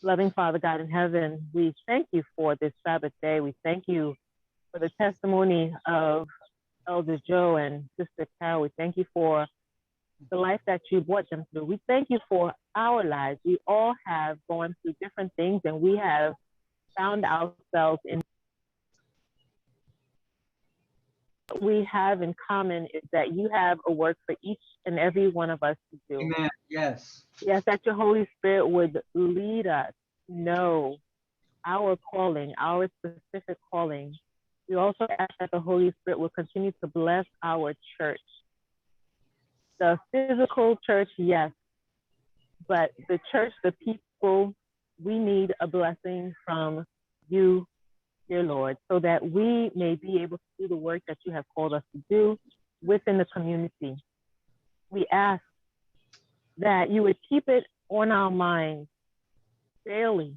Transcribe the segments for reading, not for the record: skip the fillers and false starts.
Loving Father God in heaven, we thank you for this Sabbath day. We thank you for the testimony of Elder Joe and Sister Carol. We thank you for the life that you brought them through. We thank you for our lives. We all have gone through different things, and we have found ourselves in what we have in common is that you have a work for each and every one of us to do. Amen. Yes. Yes, that your Holy Spirit would lead us to know our calling, our specific calling. We also ask that the Holy Spirit will continue to bless our church. The physical church, yes, but the church, the people, we need a blessing from you, dear Lord, so that we may be able to do the work that you have called us to do within the community. We ask that you would keep it on our minds daily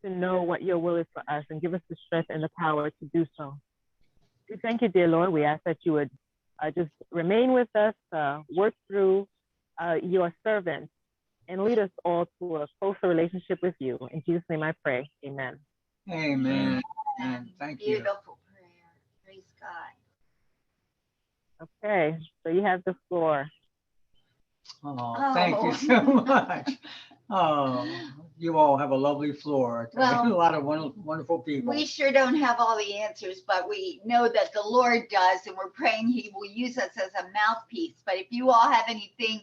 to know what your will is for us and give us the strength and the power to do so. We thank you, dear Lord. We ask that you would just remain with us, work through your servants, and lead us all to a closer relationship with you. In Jesus' name I pray. Amen. Amen. And thank you. Beautiful prayer. Praise God. Okay, so you have the floor. Oh, thank you so much. Oh, you all have a lovely floor. Well, a lot of wonderful people. We sure don't have all the answers, but we know that the Lord does, and we're praying He will use us as a mouthpiece. But if you all have anything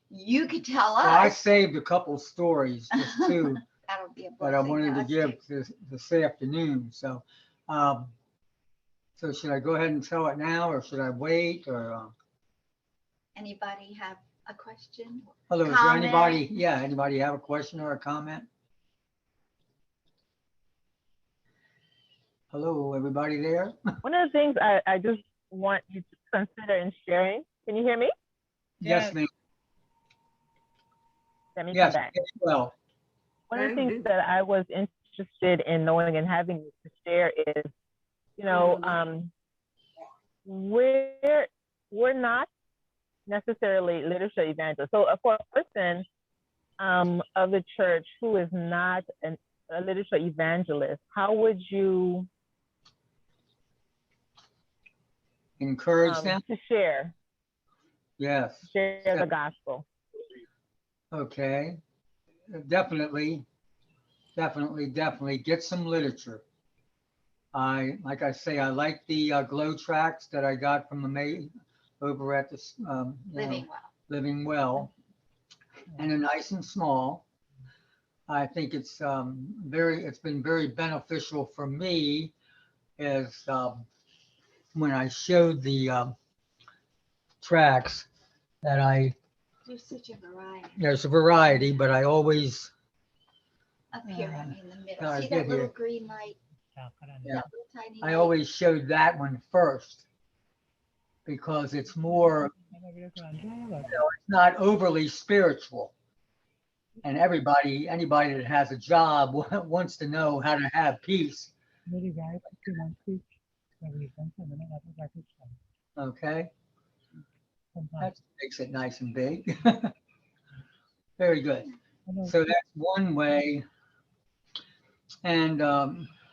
you could tell us. Well, I saved a couple stories, just two, That'll be a that I blessing wanted to us give too. this afternoon. So, so should I go ahead and tell it now, or should I wait? Or Anybody have a question? hello, is there Comment? anybody? Yeah, anybody have a question or a comment? Hello, everybody there? One of the things I just want you to consider in sharing, can you hear me? Yes, ma'am. Let me Yes, come back. well, One of the things that I was interested in knowing and having to share is, you know, we're not necessarily literature evangelists. So for a person of the church who is not a literature evangelist, how would you encourage them to share? Yes. Share the gospel. Okay. Definitely get some literature. Like I say, I like the glow tracks that I got from the maid over at the Living Well, and they're nice and small. I think it's been very beneficial for me as when I showed the tracks that There's such a variety. there's a variety, but I always Up here in the middle. I See get that little here. green light? Yeah. That little tiny I light? always showed that one first because it's more, it's not overly spiritual. And anybody that has a job wants to know how to have peace. Okay. That makes it nice and big. Very good. So that's one way. And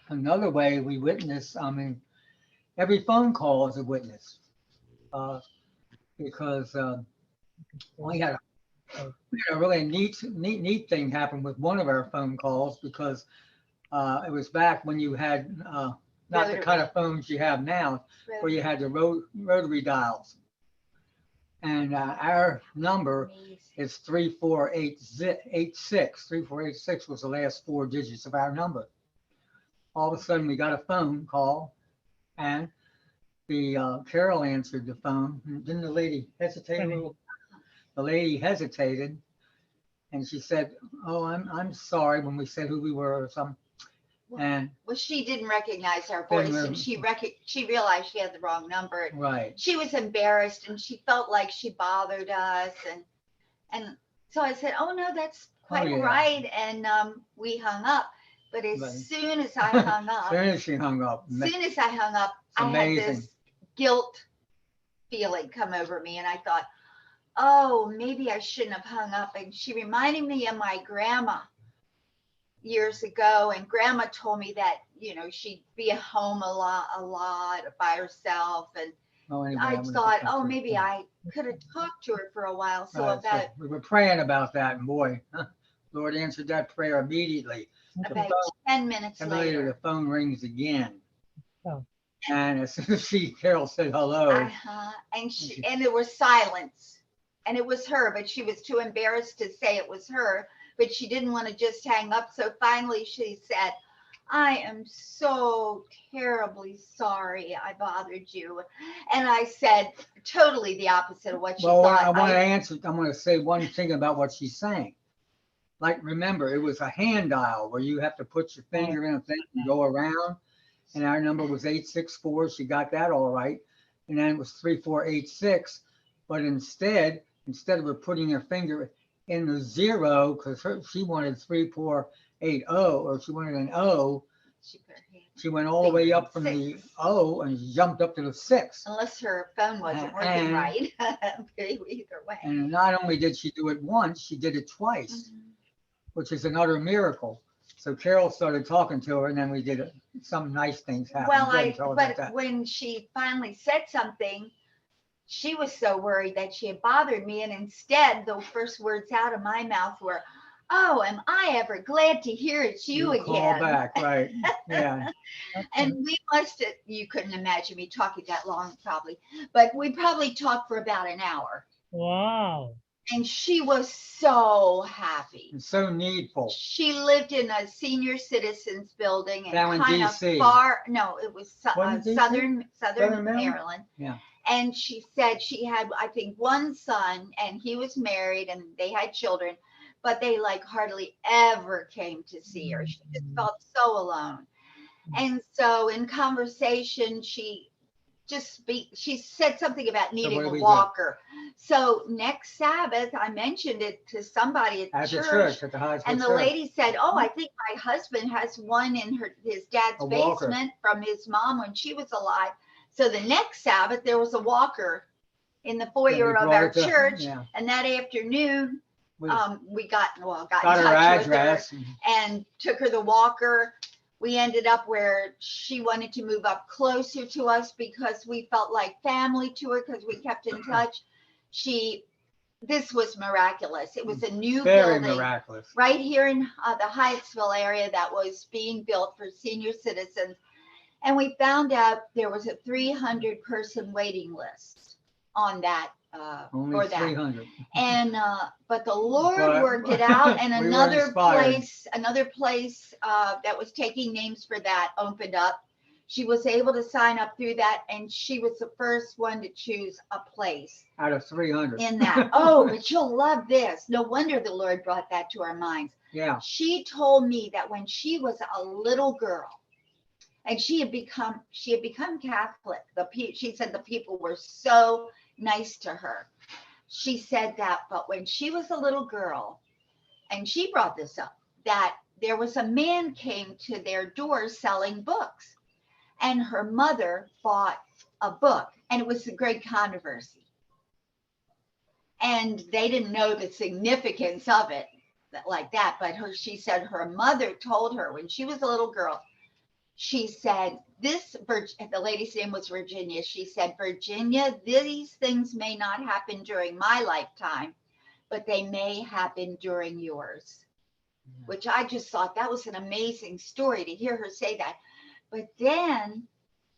another way we witness, I mean, every phone call is a witness. Because we had a really neat thing happen with one of our phone calls, because it was back when you had not the kind of phones you have now, where you had the rotary dials. And our number is 3486. 3486 was the last four digits of our number. All of a sudden, we got a phone call, and the Carol answered the phone. Didn't the lady hesitate a little? The lady hesitated, and she said, "Oh, I'm sorry," when we said who we were or something. And well, she didn't recognize our voice, and she realized she had the wrong number. Right. She was embarrassed, and she felt like she bothered us, and so I said, "Oh no, that's quite right," and we hung up. But as soon as I hung up, I had this guilt feeling come over me, and I thought, oh, maybe I shouldn't have hung up. And she reminded me of my grandma. years ago, and Grandma told me that, she'd be at home a lot by herself. And anyway, I thought, maybe I could have talked to her for a while. So we were praying about that, and boy, Lord answered that prayer immediately. About 10 minutes later, the phone rings again. Oh. And as soon as Carol said hello, and there was silence, and it was her, but she was too embarrassed to say it was her, but she didn't want to just hang up. So finally she said, I am so terribly sorry I bothered you. And I said totally the opposite of what she thought. I want to answer. I want to say one thing about what she's saying. Like, remember, it was a hand dial where you have to put your finger in a thing and go around. And our number was 864. She got that all right. And then it was 3486. But instead of her putting her finger in the 0, because she wanted 3480, or she wanted an O, she went all the way up from the O and jumped up to the 6. Unless her phone wasn't working right. Either way. And not only did she do it once, she did it twice, which is another miracle. So Carol started talking to her, and then we did some nice things happen. Well, but when she finally said something, she was so worried that she had bothered me. And instead, the first words out of my mouth were, oh, am I ever glad to hear it's you again. Call back, right. Yeah. And we you couldn't imagine me talking that long probably, but we probably talked for about an hour. Wow. And she was so happy. And so needful. She lived in a senior citizens building, and kind of far. No, it was southern Maryland. Yeah. And she said she had, I think, one son, and he was married, and they had children, but they hardly ever came to see her. She just felt so alone. And so in conversation, she said something about needing a walker. So next Sabbath, I mentioned it to somebody at the church, and the lady said, oh, I think my husband has one in his dad's basement from his mom when she was alive. So the next Sabbath, there was a walker in the foyer of our church. And that afternoon, we got in touch with her and took her the walker. We ended up where she wanted to move up closer to us because we felt like family to her, because we kept in touch. This was miraculous. It was a new building miraculous. Right here in the Hyattsville area that was being built for senior citizens. And we found out there was a 300-person waiting list on that. Only 300. And but the Lord worked it out, and another place that was taking names for that opened up. She was able to sign up through that, and she was the first one to choose a place out of 300 in that. Oh, but you'll love this. No wonder the Lord brought that to our minds. Yeah. She told me that when she was a little girl, and she had become Catholic. She said the people were so nice to her. She said that, but when she was a little girl, and she brought this up, that there was a man came to their door selling books, and her mother bought a book, and it was a great controversy. And they didn't know the significance of it like that, but she said her mother told her when she was a little girl, she said, the lady's name was Virginia. She said, Virginia, these things may not happen during my lifetime, but they may happen during yours, which I just thought that was an amazing story to hear her say that. But then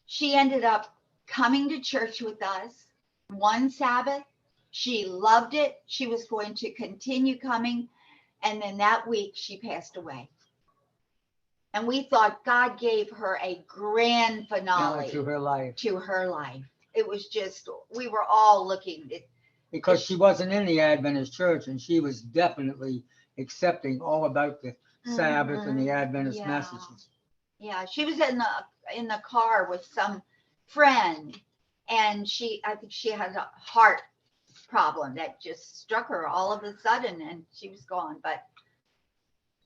she ended up coming to church with us one Sabbath. She loved it. She was going to continue coming. And then that week she passed away. And we thought God gave her a grand finale to her life. It was just, we were all looking. Because she wasn't in the Adventist church, and she was definitely accepting all about the Sabbath and the Adventist messages. Yeah, she was in the car with some friend, and I think she had a heart problem that just struck her all of a sudden, and she was gone. But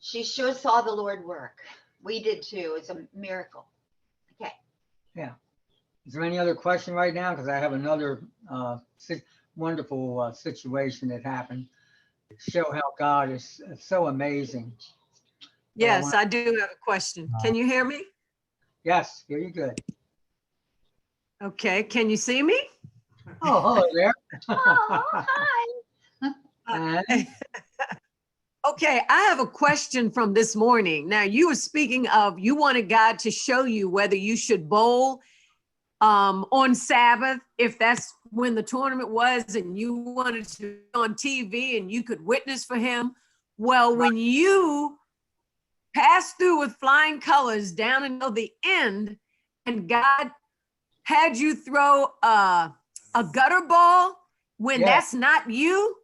she sure saw the Lord work. We did too. It's a miracle. Okay. Yeah. Is there any other question right now? Because I have another wonderful situation that happened to show how God is so amazing. Yes, I do have a question. Can you hear me? Yes, hear you good. Okay, can you see me? Oh, hello there. Oh, hi. And Okay, I have a question from this morning. Now, you were speaking of you wanted God to show you whether you should bowl on Sabbath, if that's when the tournament was, and you wanted to be on TV and you could witness for him. Well, when you passed through with flying colors down until the end, and God had you throw a gutter ball when that's not you,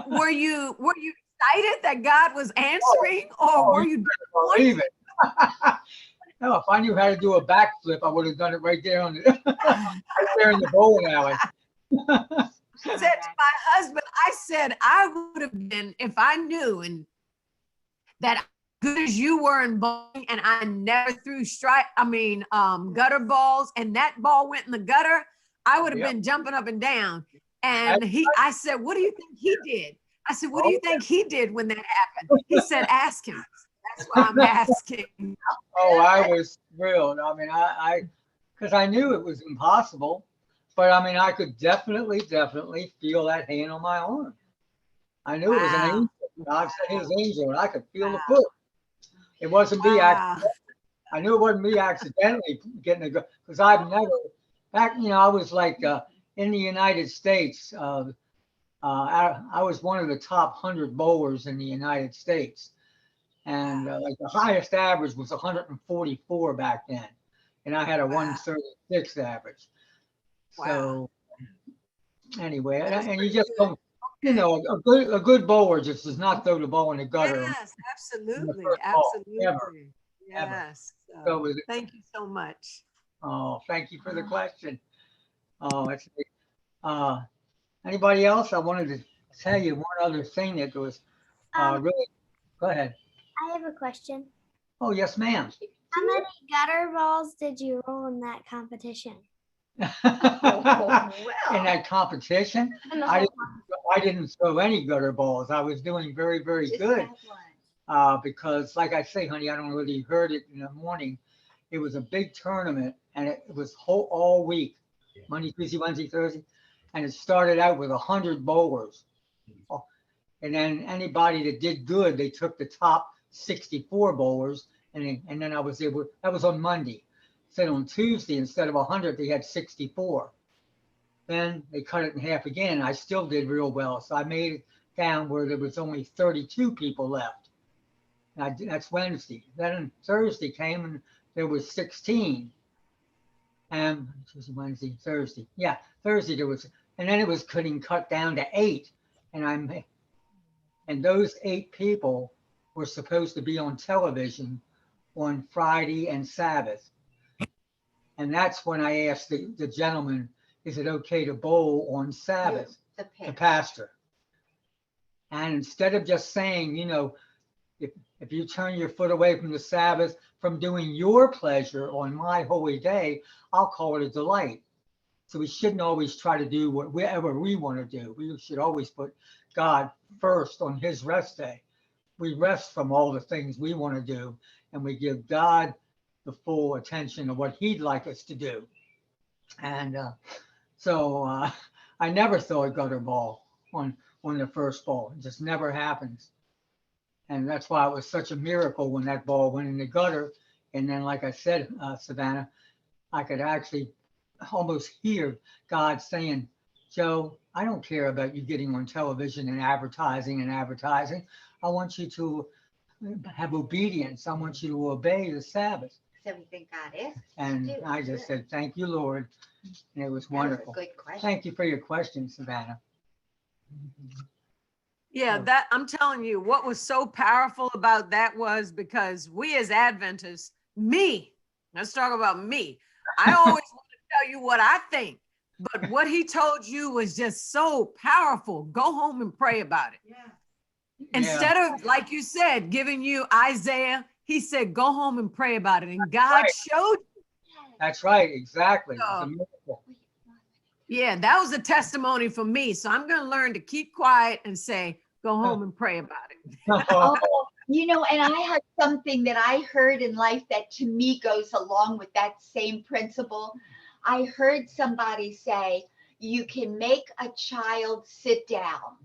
were you excited that God was answering, or were you believe it. No, if I knew how to do a backflip, I would have done it right there on the right there in the bowling alley. I said to my husband, I said, I would have been, if I knew and that good as you were in bowling, and I never threw gutter balls, and that ball went in the gutter, I would have been jumping up and down. And I said, what do you think he did? I said, what do you think he did when that happened? He said, ask him. That's why I'm asking. Oh, I was thrilled. I mean, because I knew it was impossible, but I mean, I could definitely feel that hand on my arm. I knew it was an angel. God said his angel, and I could feel the foot. It wasn't me. I knew it wasn't me accidentally getting a go, because I've never, back, I was like in the United States. I was one of the top 100 bowlers in the United States. And like the highest average was 144 back then. And I had a 136 average. So anyway, and you just don't, a good bowler just does not throw the ball in the gutter. Yes, absolutely. Ever. Yes. So thank you so much. Oh, thank you for the question. Oh, that's anybody else? I wanted to tell you one other thing that was really, go ahead. I have a question. Oh, yes, ma'am. How many gutter balls did you roll in that competition? In that competition, I didn't throw any gutter balls. I was doing very, very good. Because like I say, honey, I don't know whether you heard it in the morning. It was a big tournament, and it was all week, Monday, Tuesday, Wednesday, Thursday. And it started out with 100 bowlers. And then anybody that did good, they took the top 64 bowlers. And then I was able, that was on Monday. Said on Tuesday, instead of 100, they had 64. Then they cut it in half again. I still did real well. So I made it down where there was only 32 people left. That's Wednesday. Then Thursday came and there was 16. And Wednesday, Thursday. Yeah, Thursday there was, and then it was cut down to 8. And those 8 people were supposed to be on television on Friday and Sabbath. And that's when I asked the gentleman, is it okay to bowl on Sabbath? The pastor. And instead of just saying, if you turn your foot away from the Sabbath, from doing your pleasure on my holy day, I'll call it a delight. So we shouldn't always try to do whatever we want to do. We should always put God first on his rest day. We rest from all the things we want to do, and we give God the full attention of what he'd like us to do. And so I never throw a gutter ball on the first ball. It just never happens. And that's why it was such a miracle when that ball went in the gutter. And then, like I said, Savannah, I could actually almost hear God saying, Joe, I don't care about you getting on television and advertising. I want you to have obedience. I want you to obey the Sabbath. So we think God is. And I just said, thank you, Lord. And it was wonderful. Good question. Thank you for your question, Savannah. Yeah, that I'm telling you, what was so powerful about that was because we as Adventists, let's talk about me. I always want to tell you what I think, but what he told you was just so powerful. Go home and pray about it. Yeah. Instead of, like you said, giving you Isaiah, he said, go home and pray about it. And God showed you. That's right. Exactly. It's a miracle. Yeah, that was a testimony for me. So I'm going to learn to keep quiet and say, go home and pray about it. You know, and I had something that I heard in life that to me goes along with that same principle. I heard somebody say, you can make a child sit down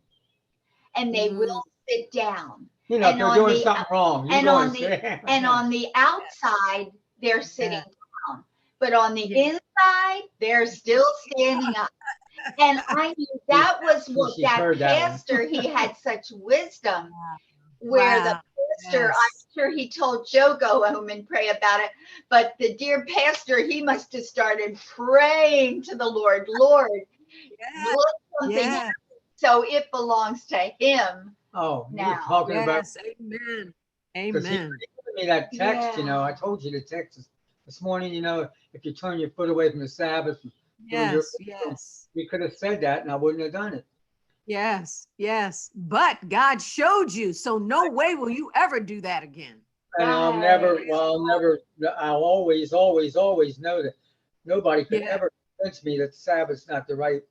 and they will sit down. You know, if And they're on doing the something wrong, you and go on and the sit down. and on the outside they're sitting down, but on the Yeah. inside they're still standing up. And I knew that was what She's that heard that one. pastor, he had such wisdom, where the Wow. pastor, Yes. I'm sure he told Joe go home and pray about it, but the dear pastor, he must have started praying to the Lord, Lord, Yeah. let something Yeah. happen. So it belongs to him. Oh, you're Now. talking about, Yes. Amen. because he Amen. gave me that text, you know, I told you the text this morning, you know, if you turn your foot away from the Sabbath, Yes. Yes. we could have said that and I wouldn't have done it. Yes. Yes. But God showed you. So no way will you ever do that again. And I'll always know that nobody could Yeah. ever convince me that Sabbath's not the right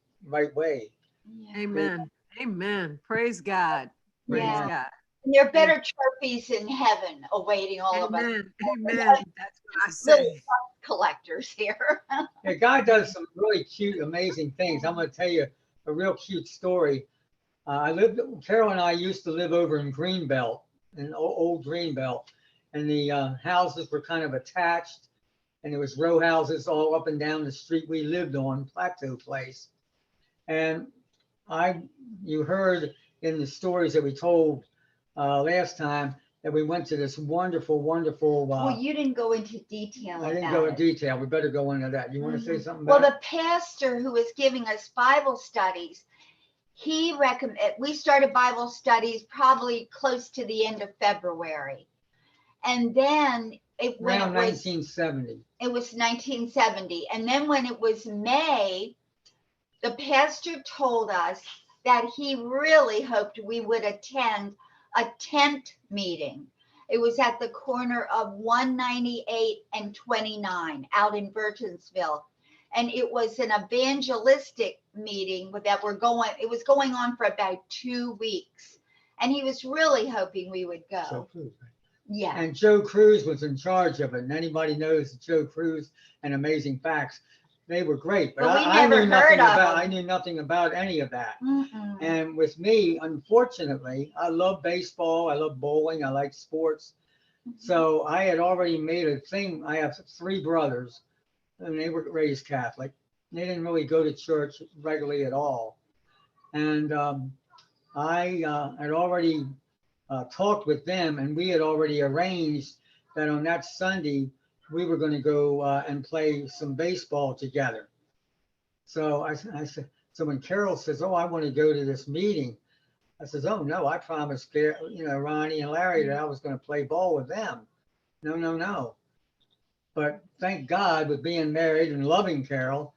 way. Yeah. Amen. Amen. Praise God. Praise Yeah. God. And there are better trophies in heaven awaiting all of us Amen. Amen. That's what I say. collectors here. Yeah, God does some really cute, amazing things. I'm going to tell you a real cute story. Carol and I used to live over in Greenbelt, in old Greenbelt, and the houses were kind of attached, and there was row houses all up and down the street we lived on, Plateau Place. And you heard in the stories that we told last time that we went to this wonderful. Well, you didn't go into detail. I didn't about go it. in detail. We better go into that. You want to say something Well, about the pastor who was giving us Bible studies, he recommended, we started Bible studies probably close to the end of February. And then around 1970. It was 1970. And then when it was May, the pastor told us that he really hoped we would attend a tent meeting. It was at the corner of 198 and 29 out in Burtonsville. And it was an evangelistic meeting it was going on for about 2 weeks. And he was really hoping we would go. Joe Cruz, right? Yeah. And Joe Cruz was in charge of it. And anybody knows Joe Cruz and Amazing Facts. They were great, but I knew nothing about any of that. Mm-mm. And with me, unfortunately, I love baseball, I love bowling, I like sports. So I had already made a thing. I have 3 brothers, and they were raised Catholic. They didn't really go to church regularly at all. And I had already talked with them, and we had already arranged that on that Sunday, we were going to go and play some baseball together. So I said, so when Carol says, "Oh, I want to go to this meeting," I says, "Oh no, I promised, Ronnie and Larry that I was going to play ball with them." No. But thank God, with being married and loving Carol,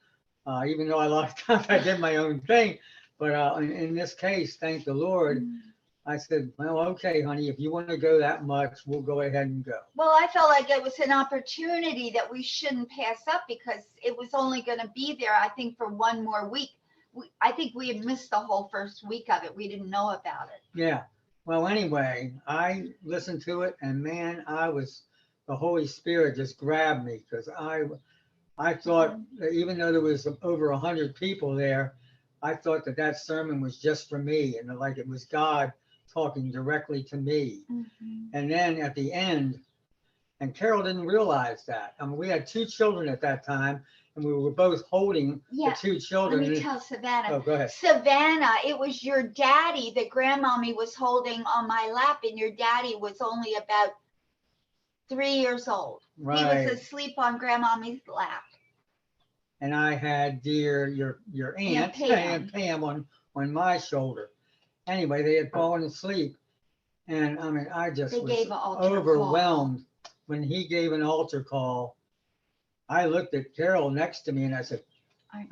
even though a lot of times I did my own thing, but in this case, thank the Lord. I said, "Well, okay, honey, if you want to go that much, we'll go ahead and go." Well, I felt like it was an opportunity that we shouldn't pass up because it was only going to be there, I think, for 1 more week. I think we had missed the whole first week of it. We didn't know about it. Yeah. Well, anyway, I listened to it, and man, the Holy Spirit just grabbed me, because I thought that even though there was over 100 people there, I thought that sermon was just for me, and like it was God talking directly to me. And then at the end, and Carol didn't realize that. I mean, we had 2 children at that time, and we were both holding the 2 children. Let me tell Savannah. Oh, go ahead. Savannah, it was your daddy that grandmommy was holding on my lap, and your daddy was only about 3 years old. Right. He was asleep on grandmommy's lap. And I had your aunt, Aunt Pam on my shoulder. Anyway, they had fallen asleep, and I mean, I just was overwhelmed when he gave an altar call. I looked at Carol next to me, and I said,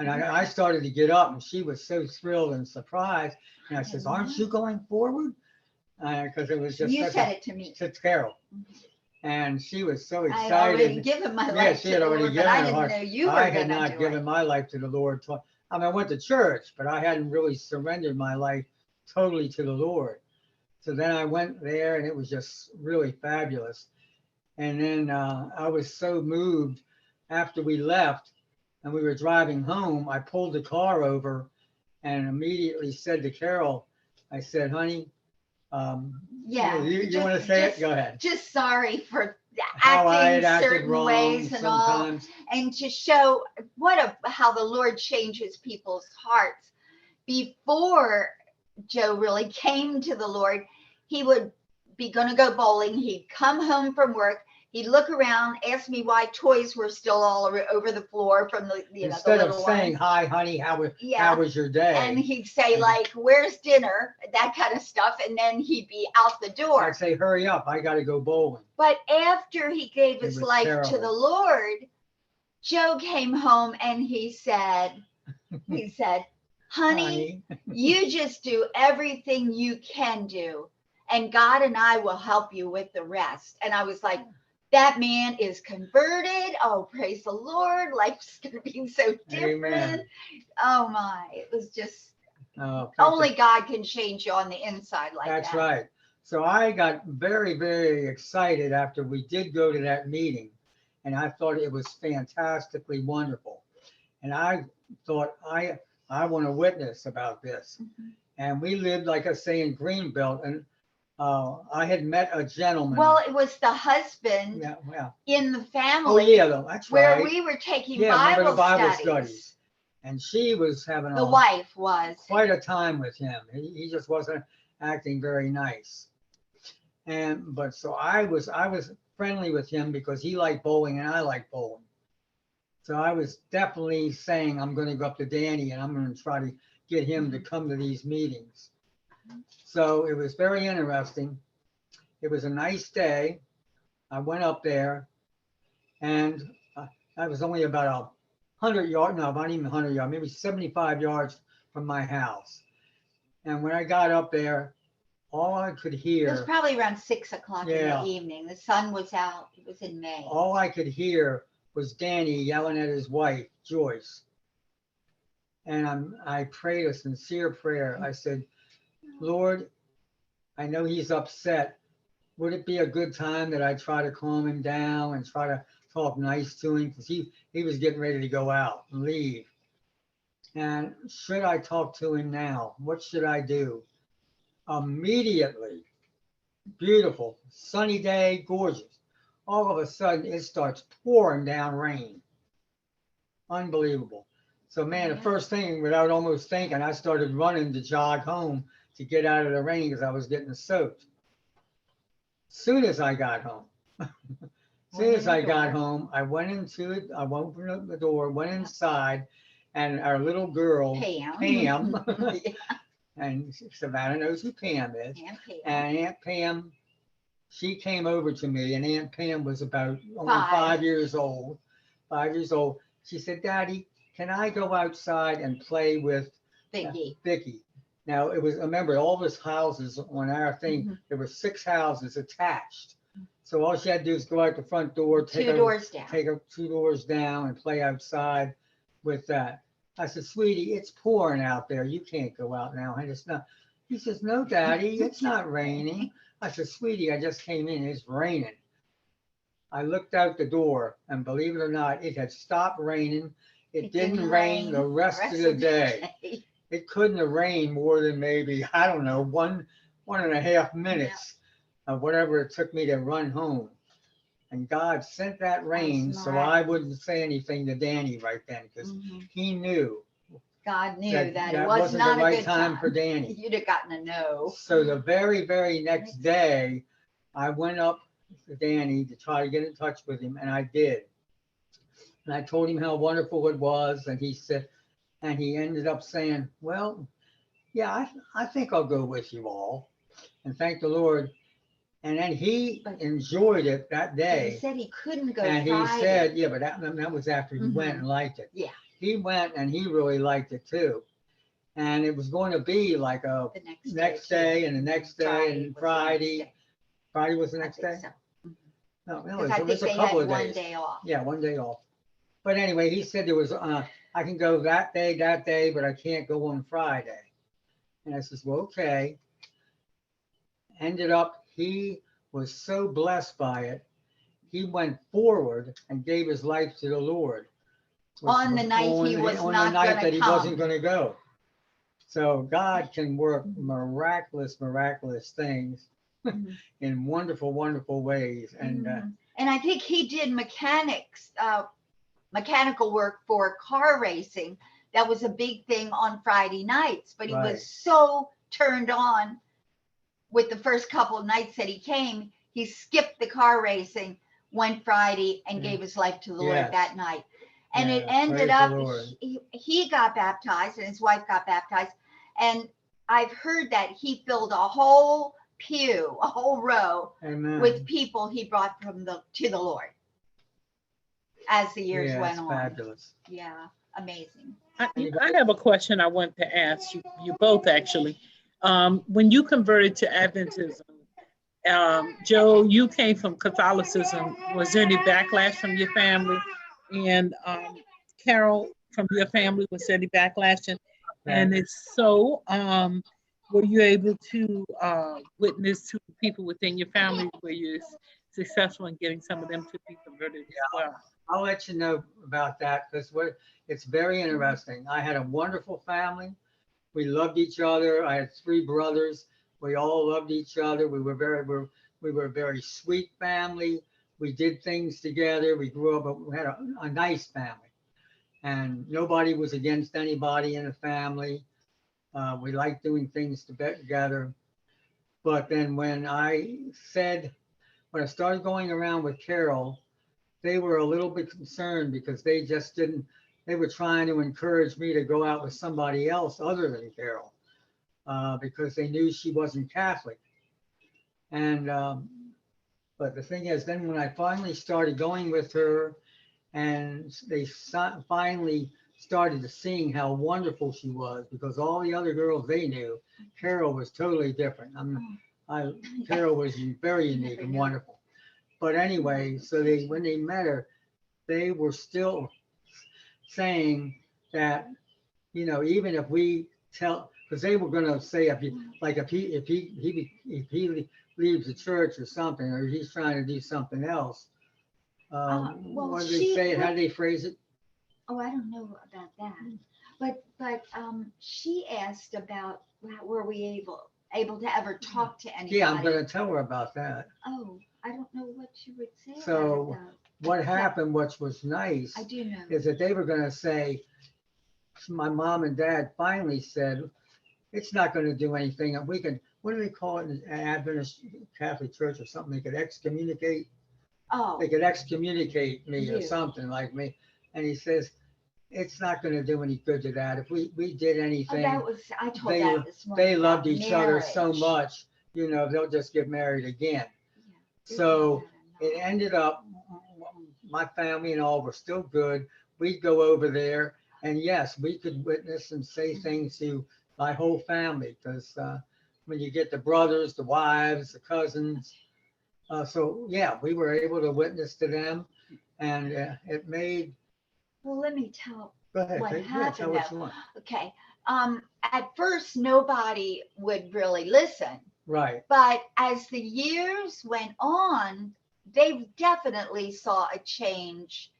and I started to get up, and she was so thrilled and surprised. And I says, "Aren't you going forward?" Because it was just you said it to me. To Carol. And she was so excited. I had already given my life she had already given her heart. I had not given my life to the Lord. I mean, I went to church, but I hadn't really surrendered my life totally to the Lord. So then I went there and it was just really fabulous. And then I was so moved after we left and we were driving home. I pulled the car over and immediately said to Carol, I said, honey, Yeah. you want to say it? Go ahead. Just sorry for How I had acting acted certain wrong ways and all, sometimes. and to show how the Lord changes people's hearts. Before Joe really came to the Lord, he would be going to go bowling. He'd come home from work. He'd look around, ask me why toys were still all over the floor from the Instead the of little saying, ones. hi, honey, how Yeah. was your day? And he'd say like, where's dinner? That kind of stuff. And then he'd be out the door. I'd say, hurry up, I got to go bowling. But after he gave his was life to terrible. the Lord, Joe came home and he said, honey, you just do everything you can do, and God and I will help you with the rest. And I was like, that man is converted. Oh, praise the Lord. Life's going to be so different. Amen. Oh my, it was just, Oh, only God can change you on the inside like that. That's right. So I got very, very excited after we did go to that meeting, and I thought it was fantastically wonderful. And I thought, I want to witness about this. Mhm. And we lived, like I say, in Greenbelt, and I had met a gentleman. Well, it was the husband yeah. in the Oh, family yeah, that's where right. we were taking remember the Bible studies. And she was having The wife was. quite a time with him. He just wasn't acting very nice. But so I was friendly with him because he liked bowling and I liked bowling. So I was definitely saying I'm going to go up to Danny and I'm going to try to get him to come to these meetings. So it was very interesting. It was a nice day. I went up there and I was only about 100 yards, no, not even 100 yards, maybe 75 yards from my house. And when I got up there, all I could hear. It was probably around 6 o'clock in Yeah. the evening. The sun was out. It was in May. All I could hear was Danny yelling at his wife, Joyce. And I prayed a sincere prayer. I said, Lord, I know he's upset. Would it be a good time that I try to calm him down and try to talk nice to him? Because he was getting ready to go out and leave. And should I talk to him now? What should I do? Immediately, beautiful, sunny day, gorgeous. All of a sudden, it starts pouring down rain. Unbelievable. So, man, the first thing, without almost thinking, I started running to jog home to get out of the rain because I was getting soaked. Soon as I got home, I went into it. I opened up the door, went inside, and our little girl, Pam and Savannah knows who Pam is. And Aunt Pam, she came over to me, and Aunt Pam was about only 5 years old. 5 years old. She said, Daddy, can I go outside and play with Vicky? Now, it was, remember, all those houses on our thing, there were 6 houses attached. So all she had to do is go out the front door, take her 2 doors down and play outside with that. I said, sweetie, it's pouring out there. You can't go out now. And it's not. He says, no, Daddy, it's not raining. I said, sweetie, I just came in. It's raining. I looked out the door, and believe it or not, it had stopped raining. It didn't rain the rest of the day. It couldn't have rained more than maybe, I don't know, 1.5 minutes of whatever it took me to run home. And God sent that rain so I wouldn't say anything to Danny right then because he knew. God knew that it was wasn't not the right good time for Danny. You'd have gotten a no. So the very, very next day, I went up to Danny to try to get in touch with him, and I did. And I told him how wonderful it was, and he said, and he ended up saying, well, yeah, I think I'll go with you all. And thank the Lord. And then he enjoyed it that day. He said he couldn't go and Friday. He said, yeah, but that was after he went and liked it. Yeah. He went and he really liked it too. And it was going to be like a next day and the next day and Friday. Friday was the next day? So. No, it was a couple of days. One day off. Yeah, one day off. But anyway, he said there was, I can go that day, but I can't go on Friday. And I says, well, okay. ended up, he was so blessed by it, he went forward and gave his life to the Lord. On the night he was not that gonna he come. wasn't going to go. So God can work miraculous things in wonderful, wonderful ways. And I think he did mechanical work for car racing. That was a big thing on Friday nights, but he was so turned on with the first couple of nights that he came, he skipped the car racing, went Friday and gave his life to the Lord that night. And it ended up, he got baptized and his wife got baptized. And I've heard that he filled a whole pew, a whole row with people he brought to the Lord as the years went on. Fabulous. Yeah, amazing. I have a question I want to ask you both, actually. When you converted to Adventism, Joe, you came from Catholicism. Was there any backlash from your family? And Carol, from your family, was there any backlash? And if so, were you able to witness to people within your family? Were you successful in getting some of them to be converted as well? I'll let you know about that because it's very interesting. I had a wonderful family. We loved each other. I had 3 brothers. We all loved each other. We were a very sweet family. We did things together. We grew up. We had a nice family, and nobody was against anybody in the family. We liked doing things together. But then when I started going around with Carol, they were a little bit concerned because they were trying to encourage me to go out with somebody else other than Carol, because they knew she wasn't Catholic. And, but the thing is, then when I finally started going with her and they finally started seeing how wonderful she was, because all the other girls they knew, Carol was totally different. Carol was very unique and wonderful. But anyway, so when they met her, they were still saying that, even if we tell, because they were going to say if he leaves the church or something, or he's trying to do something else. What did they say? How did they phrase it? Oh, I don't know about that. But she asked about were we able to ever talk to anybody? Yeah, I'm going to tell her about that. Oh, I don't know what you would say. So what happened, which was nice, I do know, is that they were going to say, my mom and dad finally said, it's not going to do anything. And we can, what do they call it in an Adventist Catholic Church or something? They could excommunicate. Oh, They could excommunicate me or something like me. And he says, it's not going to do any good to that. If we did anything, I told that this morning. They loved each other so much, they'll just get married again. Yeah. So it ended up, my family and all were still good. We'd go over there, and yes, we could witness and say things to my whole family, because when you get the brothers, the wives, the cousins, so yeah, we were able to witness to them, and it made. Well, let me tell what happened. Tell what you want. Okay. At first, nobody would really listen. Right. But as the years went on, they definitely saw a change.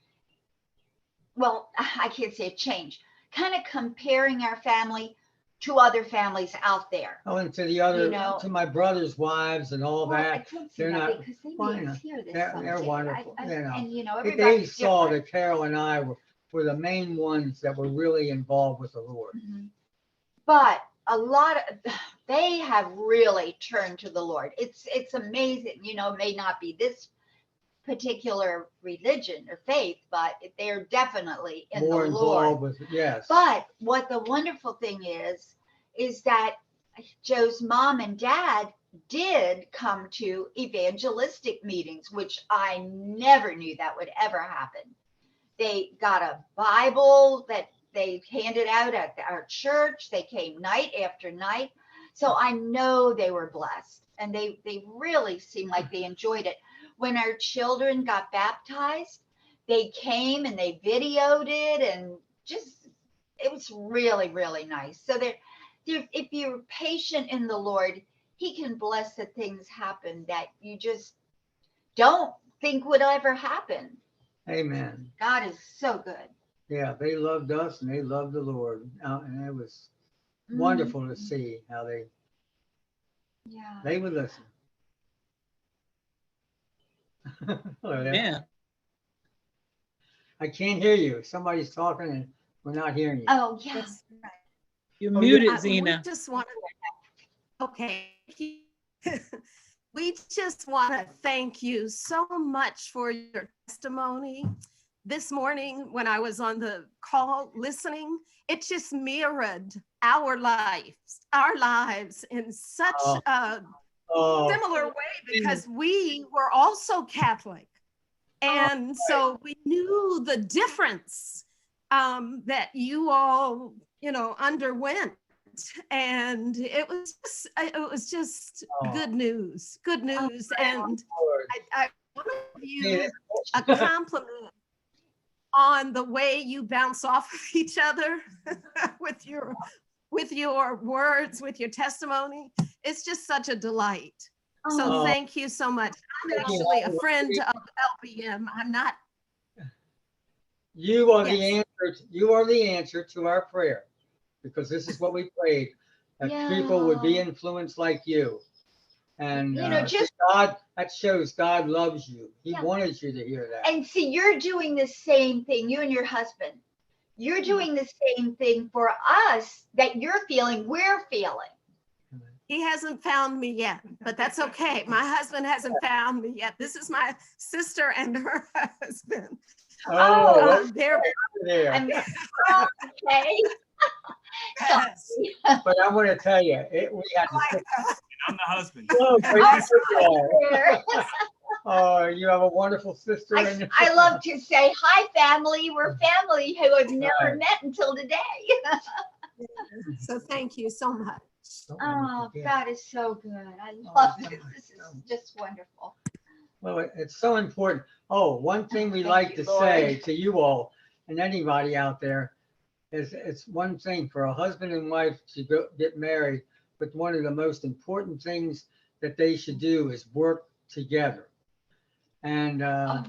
Well, I can't say a change. Kind of comparing our family to other families out there. Oh, and to the other, to my brother's wives and all that. They're not. They're wonderful. And they saw that Carol and I were the main ones that were really involved with the Lord. Mm-hmm. But they have really turned to the Lord. It's amazing. It may not be this particular religion or faith, but they're definitely in more the involved Lord. With yes. But what the wonderful thing is that Joe's mom and dad did come to evangelistic meetings, which I never knew that would ever happen. They got a Bible that they handed out at our church. They came night after night. So I know they were blessed, and they really seemed like they enjoyed it. When our children got baptized, they came and they videoed it, and it was really, really nice. So if you're patient in the Lord, he can bless the things happen that you just don't think would ever happen. Amen. God is so good. Yeah, they loved us and they loved the Lord. And it was wonderful to see how they would listen. Hello there. Yeah. I can't hear you. Somebody's talking and we're not hearing you. Oh, yeah. You're Oh, muted, yeah. Zena. We just want to, okay. We just want to thank you so much for your testimony. This morning, when I was on the call listening, it just mirrored our lives in such a similar way, because we were also Catholic. And so we knew the difference that you all, underwent. And it was just good news. And I want to give you a compliment on the way you bounce off of each other with your words, with your testimony. It's just such a delight. So thank you so much. I'm actually a friend of LBM. I'm not. You are the answer. You are the answer to our prayer, because this is what we prayed, that people would be influenced like you. And just God, that shows God loves you. He wanted you to hear that. And see, you're doing the same thing, you and your husband. You're doing the same thing for us that you're feeling, we're feeling. He hasn't found me yet, but that's okay. My husband hasn't found me yet. This is my sister and her husband. They're there. Okay. Yes. But I want to tell you, we had to. I'm the husband. Oh, you have a wonderful sister. I love to say, hi, family. We're family who have never met until today. So thank you so much. Oh, God is so good. I love this. This is just wonderful. Well, it's so important. Oh, one thing we like to say to you all and anybody out there is it's one thing for a husband and wife to get married, but one of the most important things that they should do is work together. And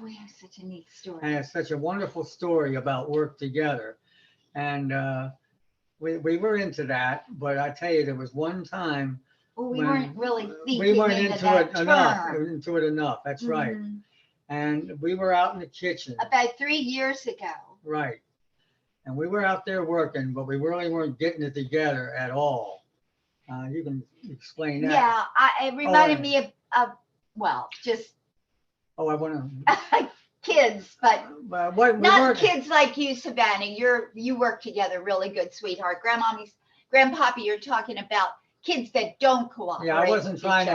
we have such a neat story. And it's such a wonderful story about work together. And we were into that, but I tell you, there was one time we weren't really thinking we weren't into it enough. That's right. Mm-hmm. And we were out in the kitchen about 3 years ago. Right. And we were out there working, but we really weren't getting it together at all. You can explain that. Yeah, it reminded me of just. I want to. Kids, but not kids like you, Savannah. You work together really good, sweetheart. Grandpappy, you're talking about kids that don't cooperate. Yeah, I wasn't trying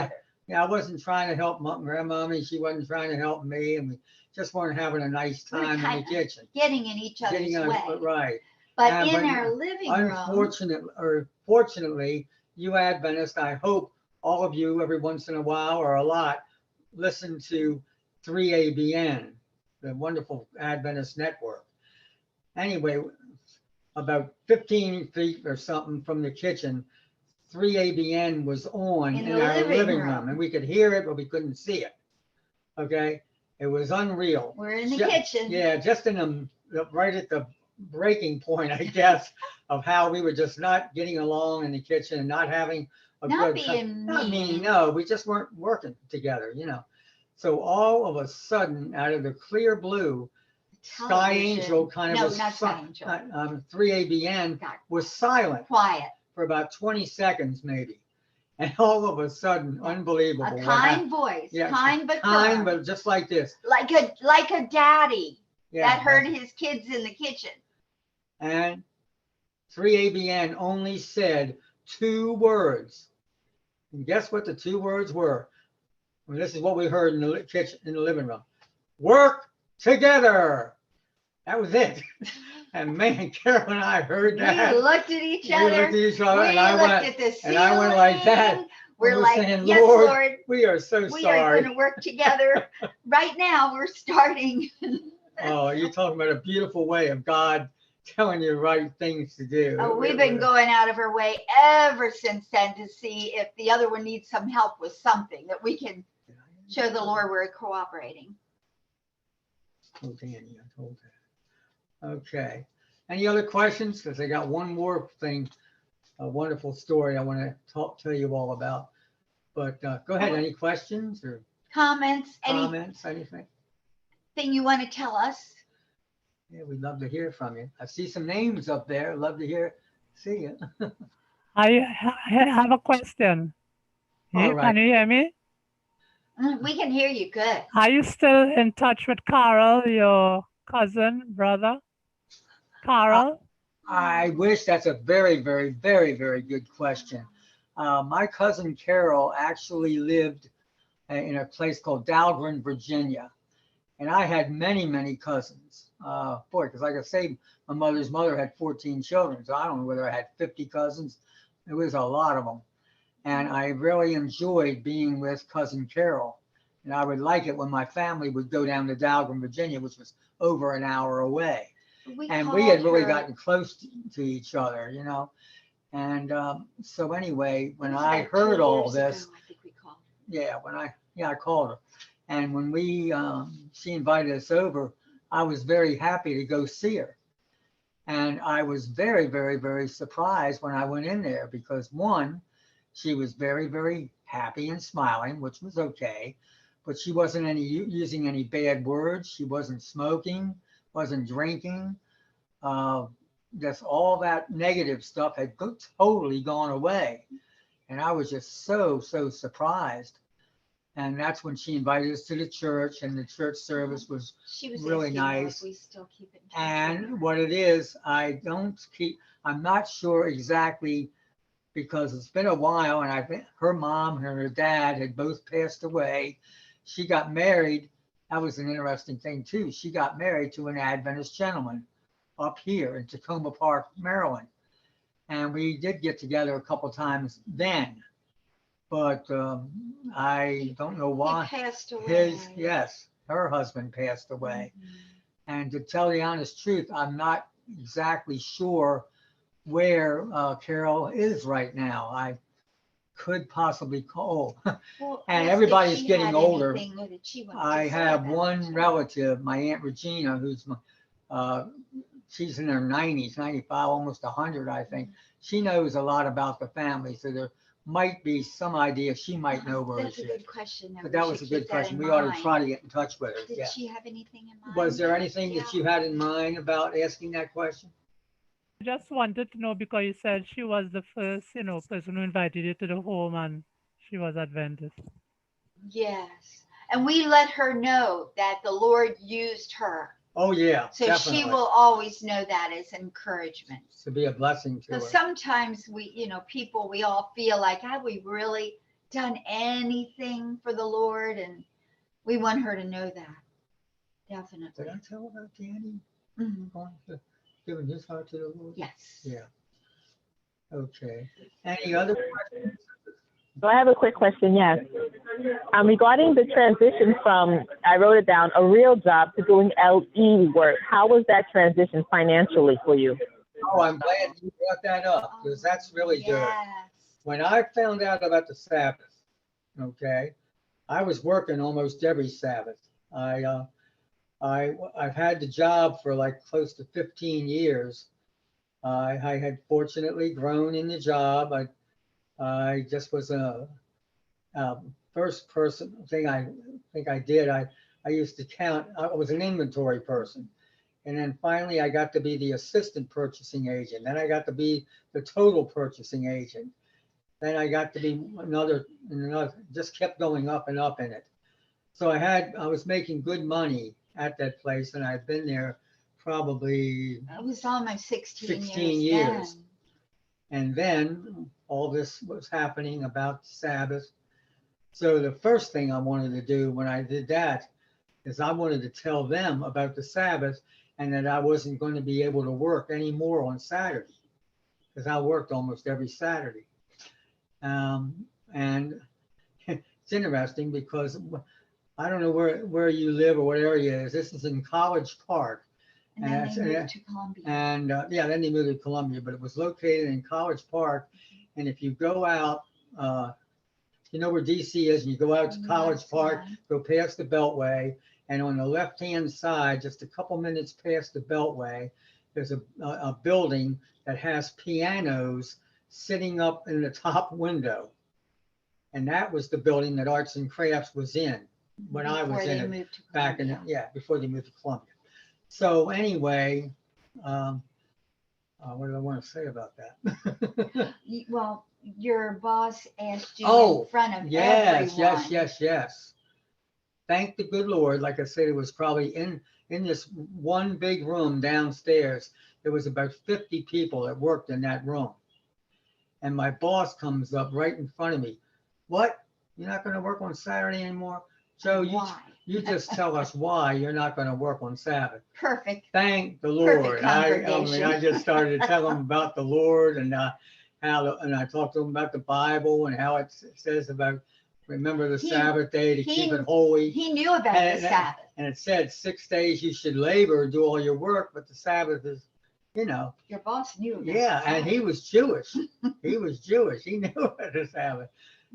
to help Grandmommy. She wasn't trying to help me, and we just weren't having a nice time in the kitchen. Getting in each other's way. Right. But in our living room. Fortunately, you Adventists, I hope all of you every once in a while or a lot listen to 3ABN, the wonderful Adventist network. Anyway, about 15 feet or something from the kitchen, 3ABN was on in our living room, and we could hear it, but we couldn't see it. Okay, it was unreal. We're in the kitchen. Yeah, just in right at the breaking point, I guess, of how we were just not getting along in the kitchen and not having a good time. Not mean, no, we just weren't working together, So all of a sudden, out of the clear blue, Sky Angel kind of 3ABN was silent. Quiet. For about 20 seconds, maybe. And all of a sudden, unbelievable. A kind voice, kind but firm. But just like this. Like a daddy that heard his kids in the kitchen. And 3ABN only said 2 words. And guess what the 2 words were? Well, this is what we heard in the kitchen, in the living room. Work together. That was it. And man, Carol and I heard that. We looked at each other. And I went like that. We're like, saying, yes, Lord, we are so we sorry. We are going to work together. Right now, we're starting. Oh, you're talking about a beautiful way of God telling you the right things to do. Oh, we've been going out of our way ever since then to see if the other one needs some help with something that we can show the Lord we're cooperating. Oh, Danny, I told her. Okay. Any other questions? Because I got one more thing, a wonderful story I want to tell you all about. But go ahead. Any questions or Comments, comments? Anything? anything you want to tell us? Yeah, we'd love to hear from you. I see some names up there. Love to see you. I have a question. All right. Can you hear me? We can hear you good. Are you still in touch with Carl, your cousin, brother? Carl? I wish. That's a very, very, very, very good question. My cousin Carol actually lived in a place called Dahlgren, Virginia. And I had many, many cousins. Boy, because like I say, my mother's mother had 14 children. So I don't know whether I had 50 cousins. It was a lot of them. And I really enjoyed being with cousin Carol. And I would like it when my family would go down to Dahlgren, Virginia, which was over an hour away. And we had really gotten close to each other, you know. And so anyway, when I heard all this, yeah, I called her. And when she invited us over, I was very happy to go see her. And I was very, very, very surprised when I went in there because one, she was very, very happy and smiling, which was okay, but she wasn't using any bad words. She wasn't smoking, wasn't drinking. Just all that negative stuff had totally gone away. And I was just so, so surprised. And that's when she invited us to the church, and the church service was really nice. We still keep it. And what it is, I'm not sure exactly because it's been a while, and I think her mom and her dad had both passed away. She got married. That was an interesting thing too. She got married to an Adventist gentleman up here in Tacoma Park, Maryland. And we did get together a couple times then. But I don't know why. He passed away. Her husband passed away. And to tell the honest truth, I'm not exactly sure where Carol is right now. I could possibly call. And everybody's getting older. I have one relative, my Aunt Regina, who's she's in her 90s, 95, almost 100, I think. She knows a lot about the family, so there might be some idea she might know where That's she is. a good question. But that was a good question. We ought to try to get in touch with her. Did she have anything in mind? Was there anything that you had in mind about asking that question? I just wanted to know because you said she was the first, person who invited you to the home and she was Adventist. Yes. And we let her know that the Lord used her. Oh, yeah. So definitely. she will always know that as encouragement. To be a blessing to her. Because sometimes we all feel like, have we really done anything for the Lord? And we want her to know that. Definitely. Did I tell about Danny? Mm-hmm. Giving his heart to the Lord? Yes. Yeah. Okay. Any other questions? So I have a quick question, yes. Regarding the transition from, I wrote it down, a real job to doing LE work, how was that transition financially for you? Oh, I'm glad you brought that up because that's really good. When I found out about the Sabbath, okay, I was working almost every Sabbath. I've had the job for like close to 15 years. I had fortunately grown in the job. I just was a first person thing I think I did. I used to count. I was an inventory person. And then finally I got to be the assistant purchasing agent. Then I got to be the total purchasing agent. Then I got to be another, just kept going up and up in it. So I was making good money at that place, and I've been there probably It was almost 16 years. And then all this was happening about Sabbath. So the first thing I wanted to do when I did that is I wanted to tell them about the Sabbath and that I wasn't going to be able to work anymore on Saturday because I worked almost every Saturday. And it's interesting because I don't know where you live or what area it is. This is in College Park. And then they moved to Columbia. And yeah, then they moved to Columbia, but it was located in College Park. And if you go out, you know where DC is, and you go out to College Park, go past the Beltway, and on the left-hand side, just a couple minutes past the Beltway, there's a building that has pianos sitting up in the top window. And that was the building that Arts and Crafts was in when I was in it back in, before they moved to Columbia. So anyway, what did I want to say about that? Well, your boss asked you in front of everyone. Yes. Thank the good Lord. Like I said, it was probably in this one big room downstairs. There was about 50 people that worked in that room. And my boss comes up right in front of me. What? You're not going to work on Saturday anymore? Joe, you just tell us why you're not going to work on Sabbath. Perfect. Thank the Lord. I just started to tell him about the Lord and and I talked to him about the Bible and how it says about remember the Sabbath day to keep it holy. He knew about the Sabbath. And it said 6 days you should labor, do all your work, but the Sabbath is, you know. Your boss knew about Yeah, and he was Jewish. He was Jewish. He knew about the Sabbath.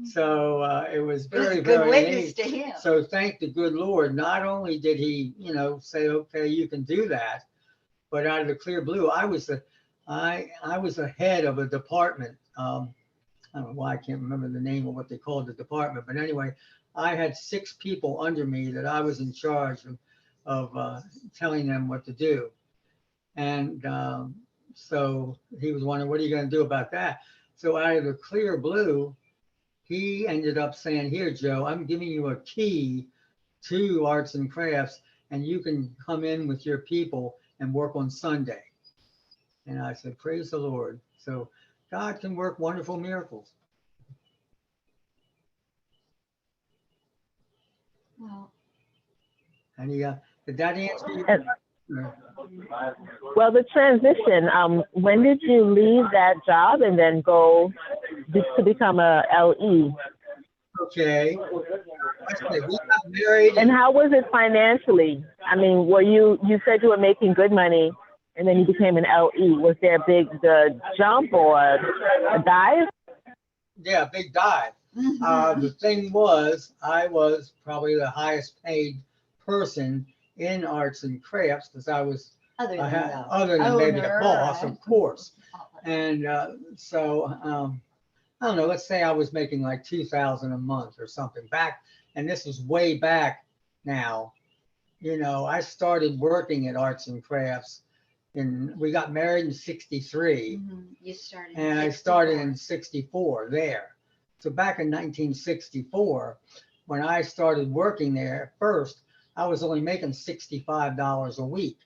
So it was very, good very witness neat. to him. So thank the good Lord. Not only did he, you know, say, okay, you can do that, but out of the clear blue, I was the head of a department. I don't know why I can't remember the name of what they called the department, but anyway, I had 6 people under me that I was in charge of telling them what to do. And so he was wondering, what are you going to do about that? So out of the clear blue, he ended up saying, here, Joe, I'm giving you a key to Arts and Crafts, and you can come in with your people and work on Sunday. And I said, praise the Lord. So God can work wonderful miracles. Well, And did that answer you? Well, the transition, when did you leave that job and then go to become a LE? Okay. We got married. And how was it financially? I mean, you said you were making good money and then you became an LE. Was there a big jump or a dive? Yeah, big dive. The thing was, I was probably the highest paid person in Arts and Crafts because I was other than maybe the boss, of course. And so I don't know, let's say I was making like $2,000 a month or something back, and this was way back now. You know, I started working at Arts and Crafts we got married in 63. You started and I started in 64 there. So back in 1964, when I started working there at first, I was only making $65 a week